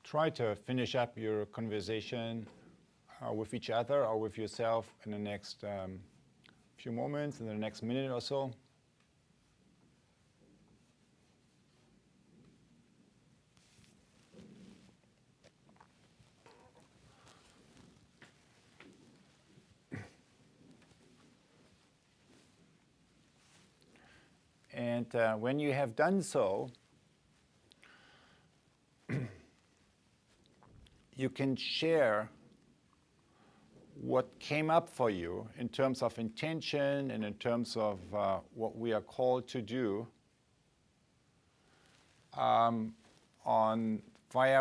try to finish up your conversation with each other or with yourself in the next few moments, in the next minute or so. And when you have done so, you can share what came up for you in terms of intention and in terms of what we are called to do via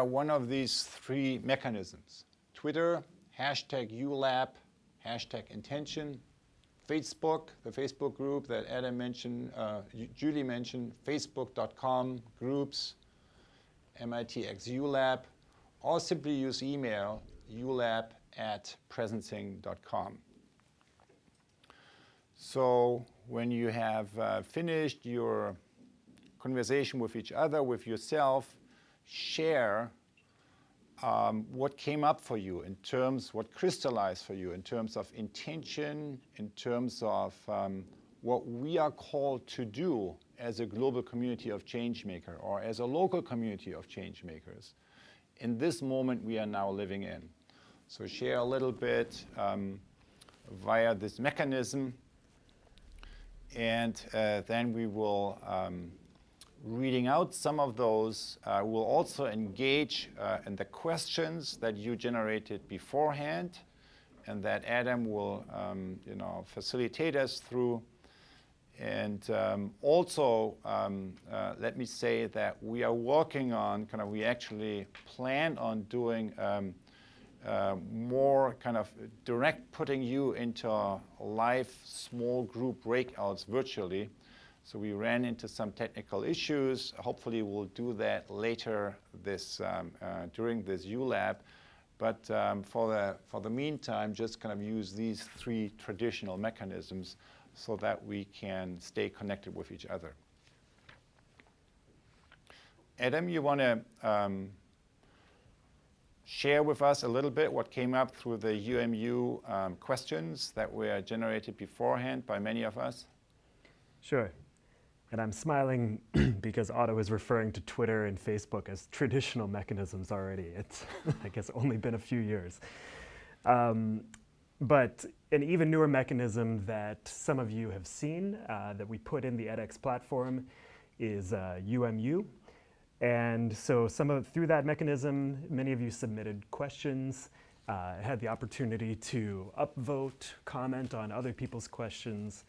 one of these three mechanisms: Twitter, #ULab, #intention, Facebook, the Facebook group that Adam mentioned, Julie mentioned, facebook.com, groups, MITxUlab, or simply use email, ulab@presencing.com. So when you have finished your conversation with each other, with yourself, share what came up for you in terms, what crystallized for you in terms of intention, in terms of what we are called to do as a global community of change maker or as a local community of change makers in this moment we are now living in. So share a little bit via this mechanism, and then we will reading out some of those. We'll also engage in the questions that you generated beforehand and that Adam will facilitate us through. And also, let me say that we are working on we actually plan on doing more direct putting you into live small group breakouts virtually. So we ran into some technical issues. Hopefully we'll do that later during this ULab. But for the meantime, just use these three traditional mechanisms so that we can stay connected with each other. Adam, you want to share with us a little bit what came up through the UMU questions that were generated beforehand by many of us? Sure. And I'm smiling because Otto is referring to Twitter and Facebook as traditional mechanisms already. It's, I guess, only been a few years. But an even newer mechanism that some of you have seen that we put in the edX platform is UMU. And so through that mechanism, many of you submitted questions, had the opportunity to upvote, comment on other people's questions.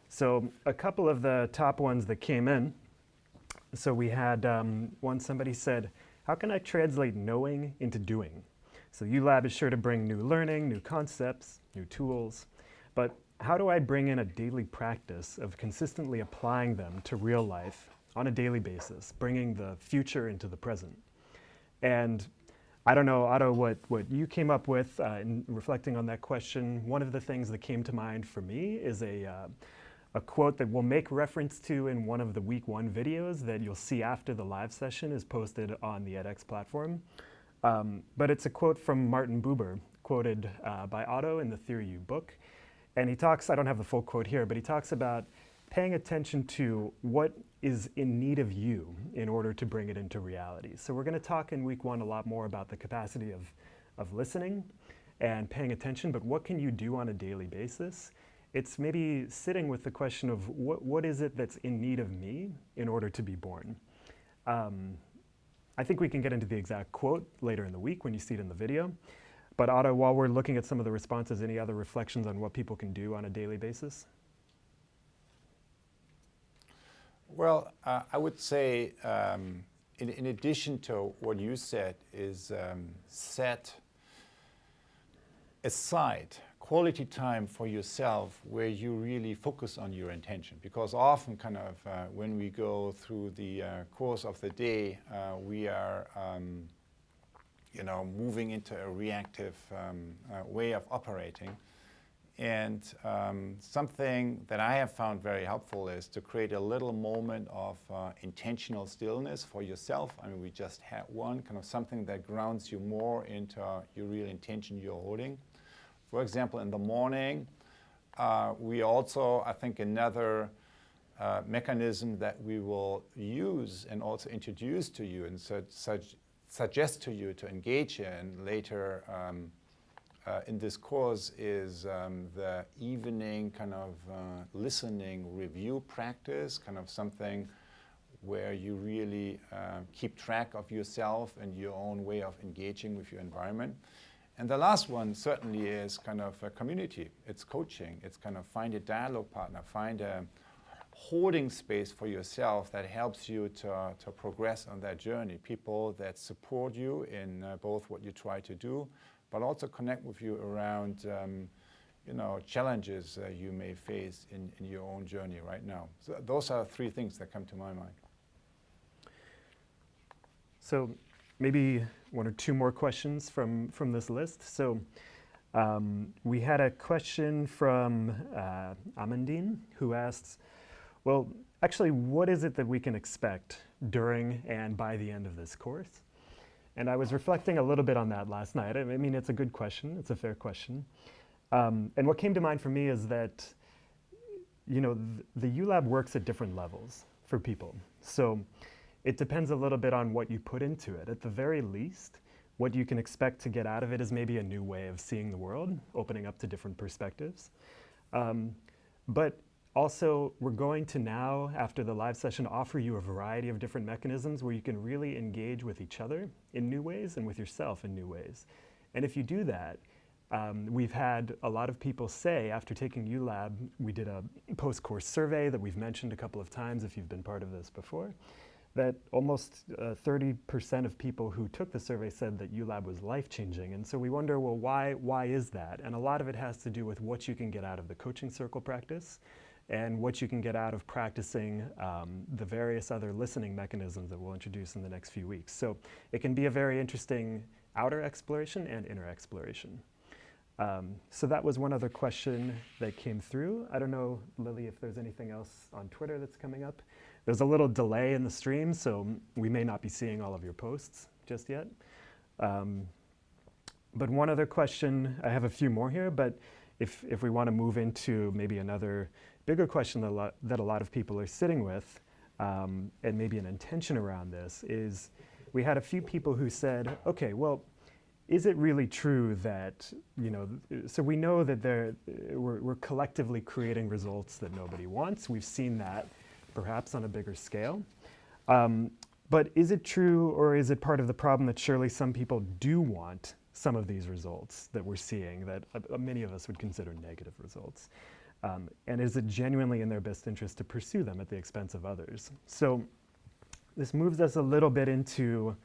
So a couple of the top ones that came in. So we had somebody said, how can I translate knowing into doing? So ULab is sure to bring new learning, new concepts, new tools, but how do I bring in a daily practice of consistently applying them to real life on a daily basis, bringing the future into the present? And I don't know, Otto, what you came up with in reflecting on that question. One of the things that came to mind for me is a quote that we'll make reference to in one of the week 1 videos that you'll see after the live session is posted on the edX platform. But it's a quote from Martin Buber, quoted by Otto in the Theory U book. And he talks, I don't have the full quote here, but he talks about paying attention to what is in need of you in order to bring it into reality. So we're going to talk in week 1 a lot more about the capacity of listening and paying attention, but what can you do on a daily basis? It's maybe sitting with the question of what is it that's in need of me in order to be born? I think we can get into the exact quote later in the week when you see it in the video. But Otto, while we're looking at some of the responses, any other reflections on what people can do on a daily basis? Well, I would say, in addition to what you said, is set aside quality time for yourself where you really focus on your intention. Because often when we go through the course of the day, we are moving into a reactive way of operating. And something that I have found very helpful is to create a little moment of intentional stillness for yourself. I mean, we just had one, kind of something that grounds you more into your real intention you're holding. For example, in the morning, we also, I think, another mechanism that we will use and also introduce to you and suggest to you to engage in later in this course is the evening kind of listening review practice, kind of something where you really keep track of yourself and your own way of engaging with your environment. And the last one certainly is kind of a community. It's coaching. It's kind of find a dialogue partner, find a holding space for yourself that helps you to progress on that journey. People that support you in both what you try to do, but also connect with you around challenges you may face in your own journey right now. So those are three things that come to my mind. So maybe one or two more questions from this list. So we had a question from Amandine, who asks, well, actually, what is it that we can expect during and by the end of this course? And I was reflecting a little bit on that last night. I mean, it's a good question. It's a fair question. And what came to mind for me is that, the ULab works at different levels for people. So it depends a little bit on what you put into it. At the very least, what you can expect to get out of it is maybe a new way of seeing the world, opening up to different perspectives. But also, we're going to now, after the live session, offer you a variety of different mechanisms where you can really engage with each other in new ways and with yourself in new ways. And if you do that, we've had a lot of people say, after taking ULab, we did a post-course survey that we've mentioned a couple of times if you've been part of this before, that almost 30% of people who took the survey said that ULab was life-changing. And so we wonder, well, why is that? And a lot of it has to do with what you can get out of the coaching circle practice and what you can get out of practicing the various other listening mechanisms that we'll introduce in the next few weeks. So it can be a very interesting outer exploration and inner exploration. So that was one other question that came through. I don't know, Lily, if there's anything else on Twitter that's coming up. There's a little delay in the stream, so we may not be seeing all of your posts just yet. But one other question, I have a few more here, but if we want to move into maybe another bigger question that a lot of people are sitting with, and maybe an intention around this, is we had a few people who said, okay, well, is it really true that, so we know that we're collectively creating results that nobody wants. We've seen that perhaps on a bigger scale. But is it true, or is it part of the problem that surely some people do want some of these results that we're seeing that many of us would consider negative results? And is it genuinely in their best interest to pursue them at the expense of others? So this moves us a little bit into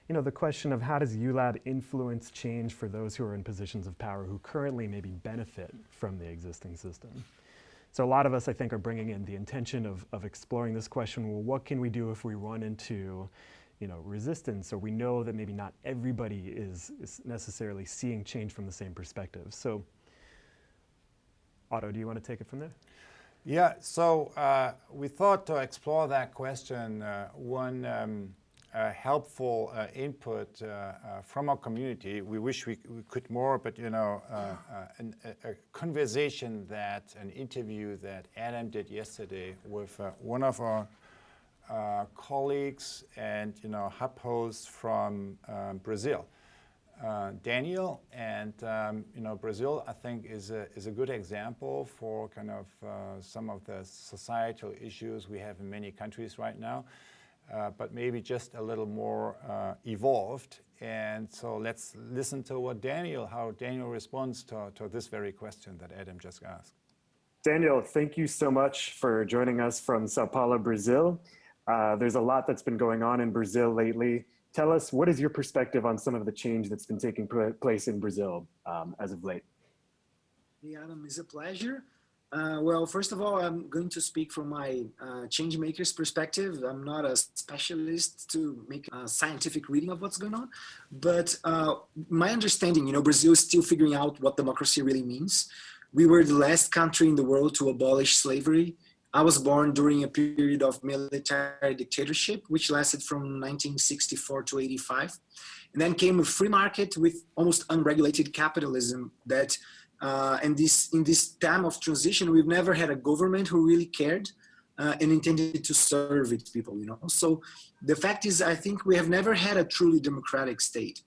the question of how does ULab influence change for those who are in positions of power who currently maybe benefit from the existing system? So a lot of us, I think, are bringing in the intention of exploring this question, well, what can we do if we run into resistance, or we know that maybe not everybody is necessarily seeing change from the same perspective? So Otto, do you want to take it from there? Yeah, so we thought to explore that question, one helpful input from our community. We wish we could more, but a conversation an interview that Adam did yesterday with one of our colleagues and hub hosts from Brazil. Daniel, and Brazil, I think, is a good example for kind of some of the societal issues we have in many countries right now, but maybe just a little more evolved. And so let's listen to how Daniel responds to this very question that Adam just asked. Daniel, thank you so much for joining us from Sao Paulo, Brazil. There's a lot that's been going on in Brazil lately. Tell us, what is your perspective on some of the change that's been taking place in Brazil as of late? Hey, Adam, it's a pleasure. Well, first of all, I'm going to speak from my change maker's perspective. I'm not a specialist to make a scientific reading of what's going on, but my understanding, Brazil is still figuring out what democracy really means. We were the last country in the world to abolish slavery. I was born during a period of military dictatorship, which lasted from 1964 to 85. And then came a free market with almost unregulated capitalism that, in this time of transition, we've never had a government who really cared and intended to serve its people, you know? So the fact is, I think we have never had a truly democratic state.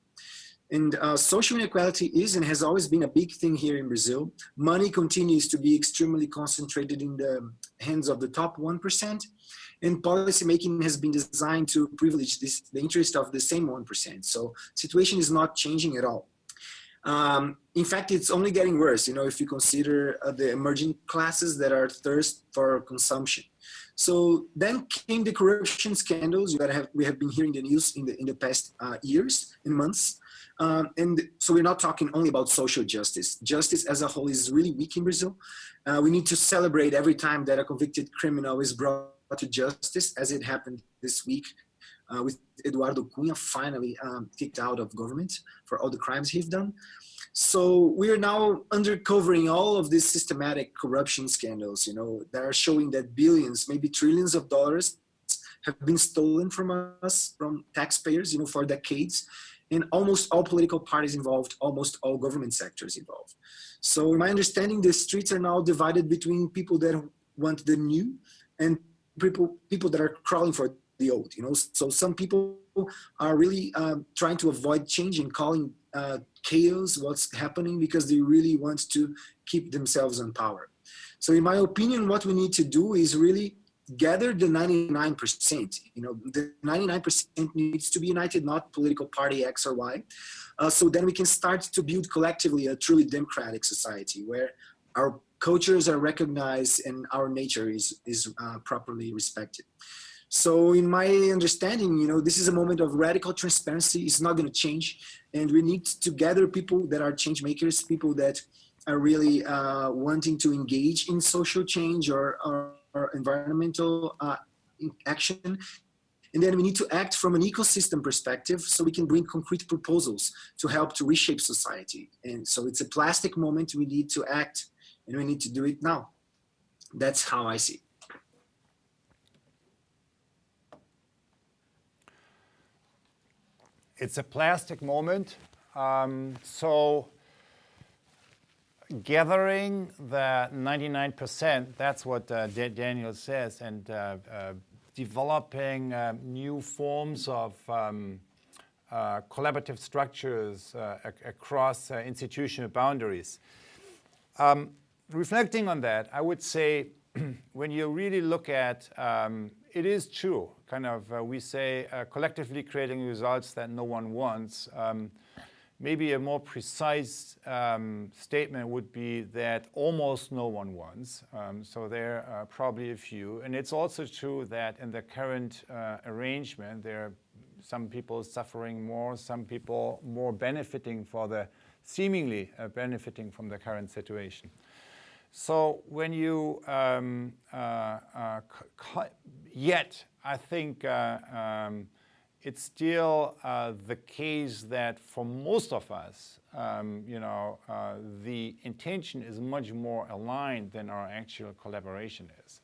And social inequality is and has always been a big thing here in Brazil. Money continues to be extremely concentrated in the hands of the top 1%, and policy making has been designed to privilege the interest of the same 1%. So situation is not changing at all. In fact, it's only getting worse, you know, if you consider the emerging classes that are thirst for consumption. So then came the corruption scandals that we have been hearing in the news in the past years and months. And so we're not talking only about social justice. Justice as a whole is really weak in Brazil. We need to celebrate every time that a convicted criminal is brought to justice, as it happened this week with Eduardo Cunha finally kicked out of government for all the crimes he's done. So we are now uncovering all of these systematic corruption scandals, you know, that are showing that billions, maybe trillions of dollars have been stolen from us, from taxpayers, you know, for decades. And almost all political parties involved, almost all government sectors involved. So in my understanding, the streets are now divided between people that want the new and people that are crawling for the old, you know. So some people are really trying to avoid change and calling chaos what's happening because they really want to keep themselves in power. So in my opinion, what we need to do is really gather the 99%. You know, the 99% needs to be united, not political party X or Y. So then we can start to build collectively a truly democratic society where our cultures are recognized and our nature is properly respected. So in my understanding, you know, this is a moment of radical transparency. It's not going to change. And we need to gather people that are change makers, people that are really wanting to engage in social change or environmental action. And then we need to act from an ecosystem perspective so we can bring concrete proposals to help to reshape society. And so it's a plastic moment. We need to act and we need to do it now. That's how I see it. It's a plastic moment. So gathering the 99%, that's what Daniel says, and developing new forms of collaborative structures across institutional boundaries. Reflecting on that, I would say when you really look at, it is true, kind of, we say collectively creating results that no one wants. Maybe a more precise statement would be that almost no one wants. So there are probably a few. And it's also true that in the current arrangement, there are some people suffering more, some people more benefiting for the, seemingly benefiting from the current situation. So when you, yet I think it's still the case that for most of us, you know, the intention is much more aligned than our actual collaboration is.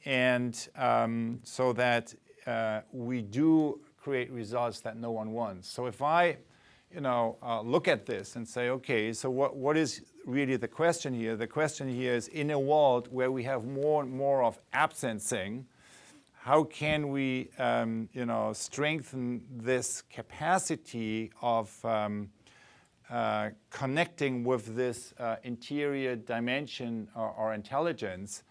And so that we do create results that no one wants. So if I, you know, look at this and say, okay, so what is really the question here? The question here is, in a world where we have more and more of absencing, how can we, you know, strengthen this capacity of connecting with this interior dimension or intelligence,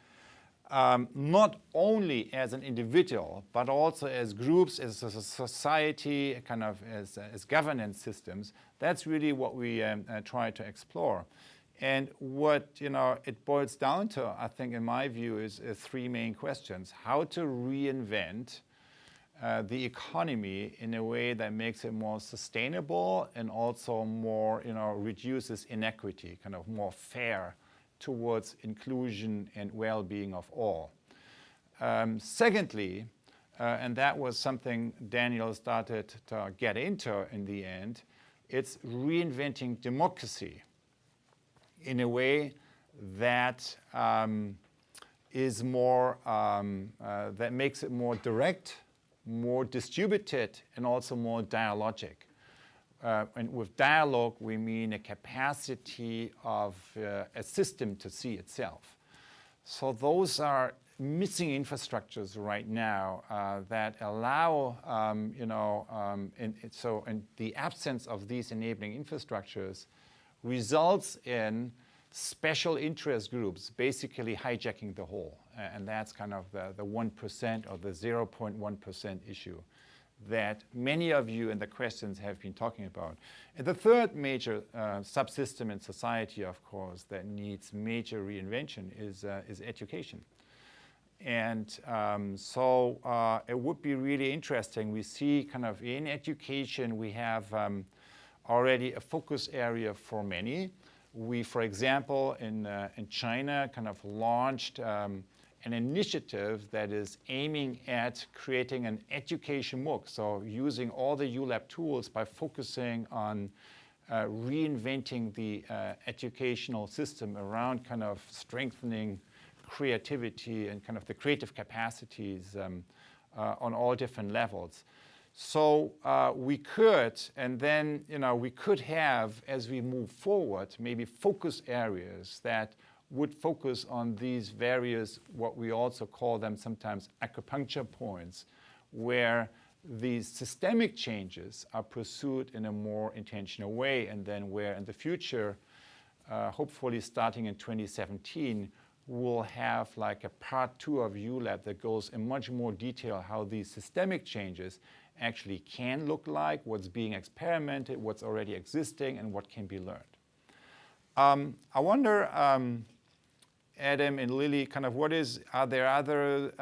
not only as an individual, but also as groups, as a society, kind of as governance systems? That's really what we try to explore. And what, you know, it boils down to, I think, in my view, is three main questions. How to reinvent the economy in a way that makes it more sustainable and also more, you know, reduces inequity, kind of more fair towards inclusion and well-being of all. Secondly, and that was something Daniel started to get into in the end, it's reinventing democracy in a way that is more, that makes it more direct, more distributed, and also more dialogic. And with dialogue, we mean a capacity of a system to see itself. So those are missing infrastructures right now that allow, and the absence of these enabling infrastructures results in special interest groups basically hijacking the whole. And that's kind of the 1% or the 0.1% issue that many of you in the questions have been talking about. And the third major subsystem in society, of course, that needs major reinvention is education. And so it would be really interesting. We see kind of in education, we have already a focus area for many. We, for example, in China, kind of launched an initiative that is aiming at creating an education MOOC. So using all the ULab tools by focusing on reinventing the educational system around kind of strengthening creativity and kind of the creative capacities on all different levels. So we could, and then we could have, as we move forward, maybe focus areas that would focus on these various, what we also call them sometimes acupuncture points, where these systemic changes are pursued in a more intentional way, and then where in the future, hopefully starting in 2017, we'll have like a part 2 of ULab that goes in much more detail how these systemic changes actually can look like, what's being experimented, what's already existing, and what can be learned. I wonder, Adam and Lily, kind of are there other,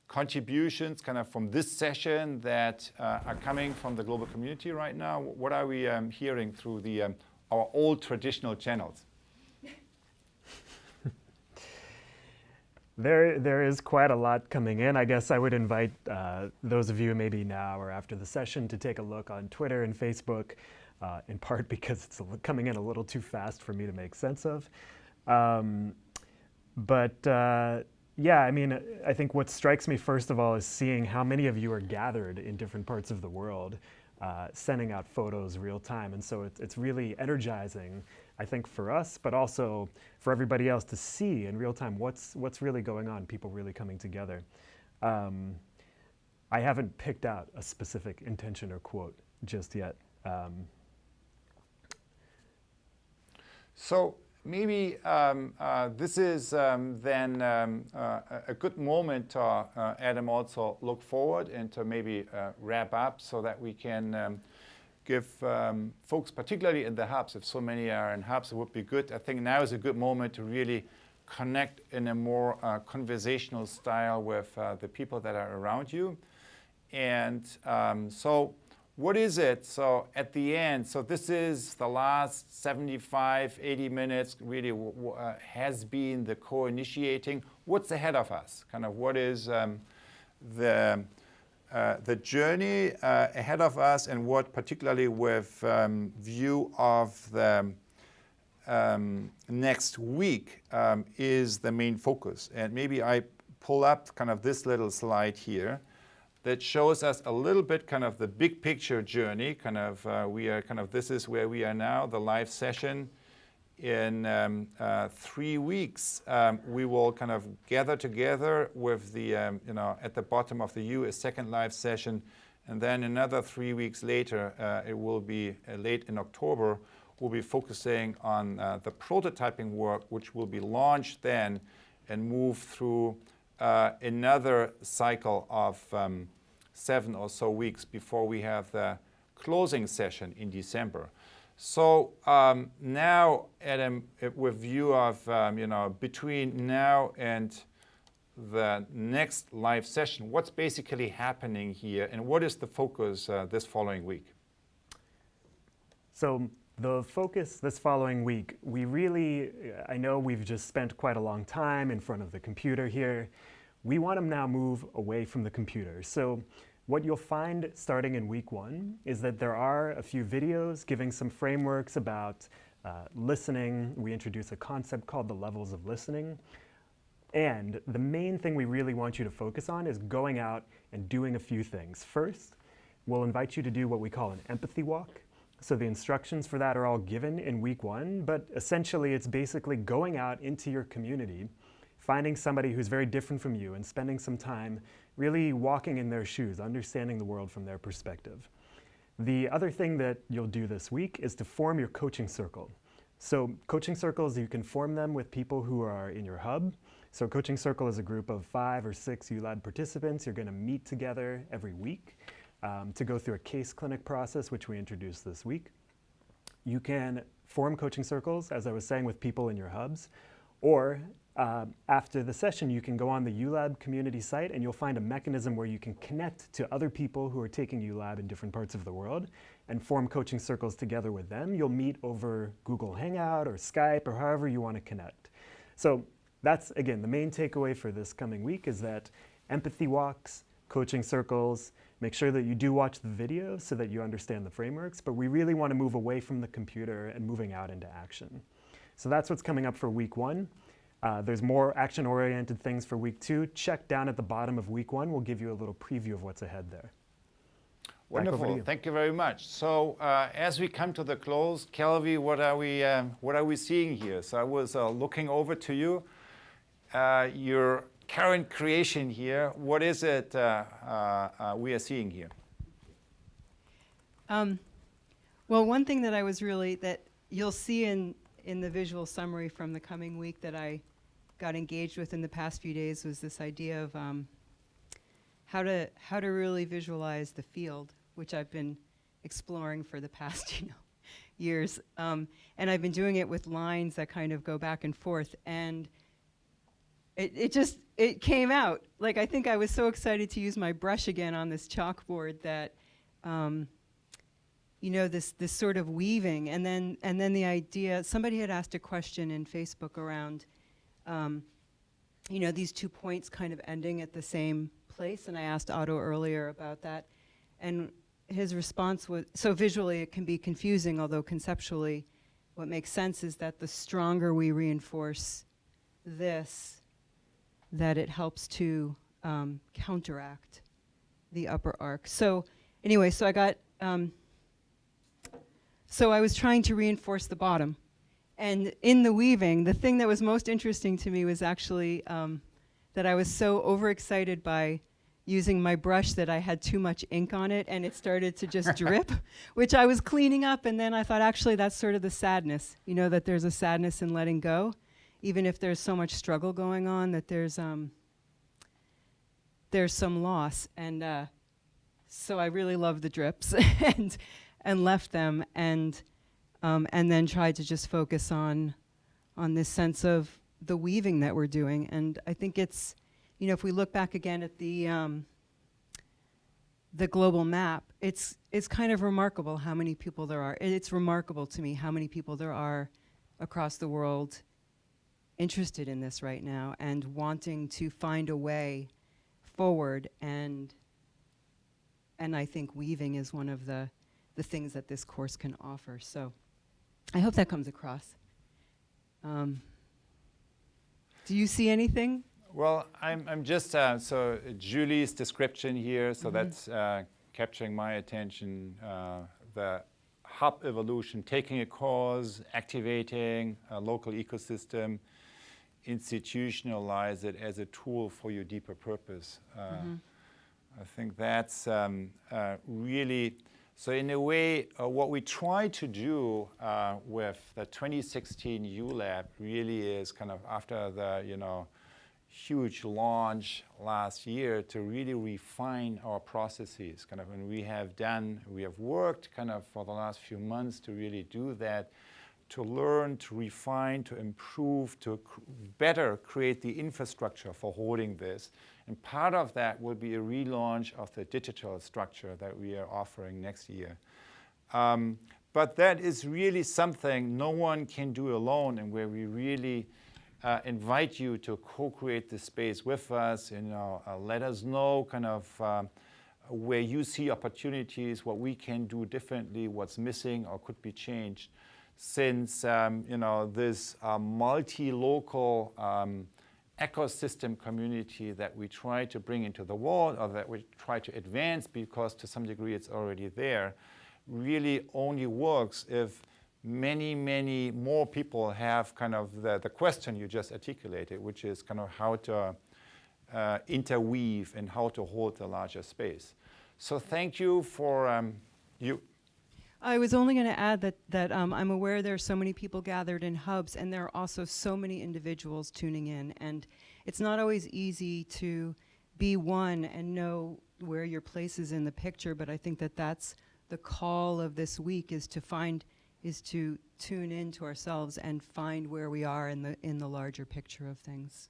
contributions kind of from this session that are coming from the global community right now? What are we hearing through our old traditional channels? There is quite a lot coming in. I guess I would invite those of you maybe now or after the session to take a look on Twitter and Facebook, in part because it's coming in a little too fast for me to make sense of. Yeah, I mean, I think what strikes me first of all is seeing how many of you are gathered in different parts of the world, sending out photos real time. And so it's really energizing, I think, for us, but also for everybody else to see in real time what's really going on, people really coming together. I haven't picked out a specific intention or quote just yet. So maybe this is then a good moment to, Adam, also look forward and to maybe wrap up so that we can give folks, particularly in the hubs, if so many are in hubs, it would be good. I think now is a good moment to really connect in a more conversational style with the people that are around you. And so what is it? So at the end, so this is the last 75, 80 minutes, really has been the co-initiating. What's ahead of us? Kind of what is the journey ahead of us, and what particularly with view of the next week is the main focus. And maybe I pull up kind of this little slide here that shows us a little bit kind of the big picture journey. Kind of we are kind of, this is where we are now, the live session. In 3 weeks, we will kind of gather together with the, at the bottom of the U, a second live session. And then another 3 weeks later, it will be late in October, we'll be focusing on the prototyping work, which will be launched then and move through another cycle of 7 or so weeks before we have the closing session in December. So now, Adam, with view of, between now and the next live session, what's basically happening here, and what is the focus this following week? So the focus this following week, we really, I know we've just spent quite a long time in front of the computer here. We want to now move away from the computer. So What you'll find starting in week 1 is that there are a few videos giving some frameworks about listening. We introduce a concept called the levels of listening. And the main thing we really want you to focus on is going out and doing a few things. First, we'll invite you to do what we call an empathy walk. So the instructions for that are all given in week 1, but essentially it's basically going out into your community, finding somebody who's very different from you and spending some time really walking in their shoes, understanding the world from their perspective. The other thing that you'll do this week is to form your coaching circle. So coaching circles, you can form them with people who are in your hub. So coaching circle is a group of 5 or 6 ULAB participants. You're going to meet together every week to go through a case clinic process, which we introduced this week. You can form coaching circles, as I was saying, with people in your hubs, or after the session, you can go on the ULAB community site and you'll find a mechanism where you can connect to other people who are taking ULAB in different parts of the world and form coaching circles together with them. You'll meet over Google Hangout or Skype or however you want to connect. So that's, again, the main takeaway for this coming week is that empathy walks, coaching circles, make sure that you do watch the video so that you understand the frameworks, but we really want to move away from the computer and moving out into action. So that's what's coming up for week 1. There's more action-oriented things for week 2. Check down at the bottom of week 1. We'll give you a little preview of what's ahead there. Wonderful. Thank you very much. So as we come to the close, Kelvin, what are we seeing here? So I was looking over to you. Your current creation here, what is it we are seeing here? Well, one thing that I was really, that you'll see in the visual summary from the coming week that I got engaged with in the past few days was this idea of how to really visualize the field, which I've been exploring for the past years, and I've been doing it with lines that kind of go back and forth, and it came out. Like, I think I was so excited to use my brush again on this chalkboard that this sort of weaving, and then the idea. Somebody had asked a question in Facebook around, these 2 points kind of ending at the same place, and I asked Otto earlier about that, and his response was, so visually it can be confusing, although conceptually, what makes sense is that the stronger we reinforce this, that it helps to counteract the upper arc. So anyway, so I got. So I was trying to reinforce the bottom. And in the weaving, the thing that was most interesting to me was actually that I was so overexcited by using my brush that I had too much ink on it and it started to just drip, which I was cleaning up, and then I thought, actually, that's sort of the sadness, that there's a sadness in letting go, even if there's so much struggle going on, that there's some loss. And so I really loved the drips and left them, and then tried to just focus on this sense of the weaving that we're doing. And I think it's, if we look back again at the global map, it's kind of remarkable how many people there are. It's remarkable to me how many people there are across the world interested in this right now and wanting to find a way forward. And I think weaving is one of the things that this course can offer. So I hope that comes across. Do you see anything? Well, I'm just, so Julie's description here, so that's capturing my attention, the hub evolution, taking a cause, activating a local ecosystem, institutionalize it as a tool for your deeper purpose. I think that's really, so in a way, what we try to do with the 2016 ULAB really is kind of after the, huge launch last year to really refine our processes, kind of, and we have worked kind of for the last few months to really do that, to learn, to refine, to improve, to better create the infrastructure for holding this. And part of that will be a relaunch of the digital structure that we are offering next year. But that is really something no one can do alone, and where we really invite you to co-create the space with us, let us know kind of where you see opportunities, what we can do differently, what's missing or could be changed, since this multi-local ecosystem community that we try to bring into the world, or that we try to advance because to some degree it's already there, really only works if many, many more people have kind of the question you just articulated, which is kind of how to interweave and how to hold the larger space. So thank you for you. I was only going to add that I'm aware there are so many people gathered in hubs, and there are also so many individuals tuning in. And it's not always easy to be one and know where your place is in the picture, but I think that that's the call of this week, is to tune into ourselves and find where we are in the larger picture of things.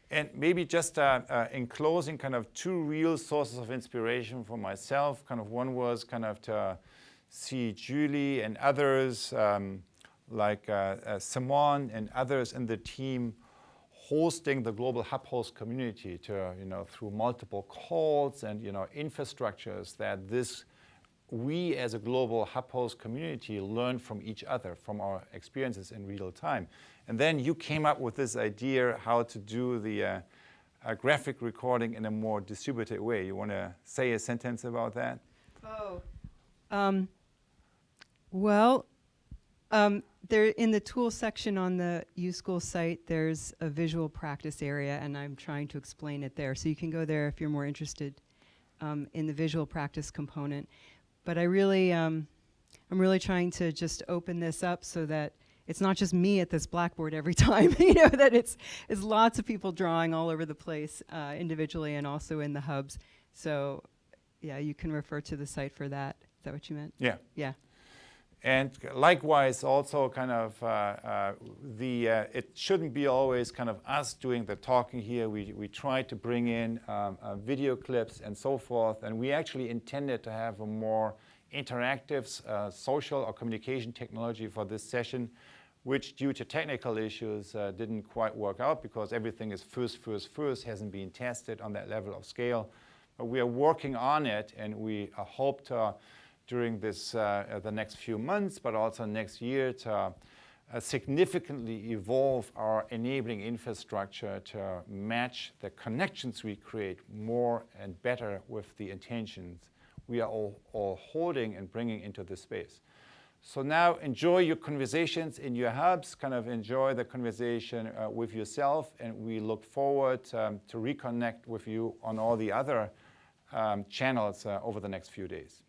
And maybe just in closing, kind of two real sources of inspiration for myself. Kind of one was kind of to see Julie and others like Simon and others in the team hosting the global hub host community to, through multiple calls and, infrastructures that we as a global hub host community learn from each other, from our experiences in real time. And then you came up with this idea how to do the graphic recording in a more distributed way. You want to say a sentence about that? Oh. Well, there in the tool section on the uSchool site, there's a visual practice area, and I'm trying to explain it there. So you can go there if you're more interested in the visual practice component. But I'm really trying to just open this up so that it's not just me at this blackboard every time, that it's lots of people drawing all over the place individually and also in the hubs. So yeah, you can refer to the site for that. Is that what you meant? Yeah. Yeah. And likewise, also kind of it shouldn't be always kind of us doing the talking here. We try to bring in video clips and so forth, and we actually intended to have a more interactive social or communication technology for this session, which due to technical issues didn't quite work out because everything is first, hasn't been tested on that level of scale. But we are working on it, and we hope to during this, the next few months, but also next year, to significantly evolve our enabling infrastructure to match the connections we create more and better with the intentions we are all holding and bringing into this space. So now enjoy your conversations in your hubs, kind of enjoy the conversation with yourself, and we look forward to reconnect with you on all the other channels over the next few days.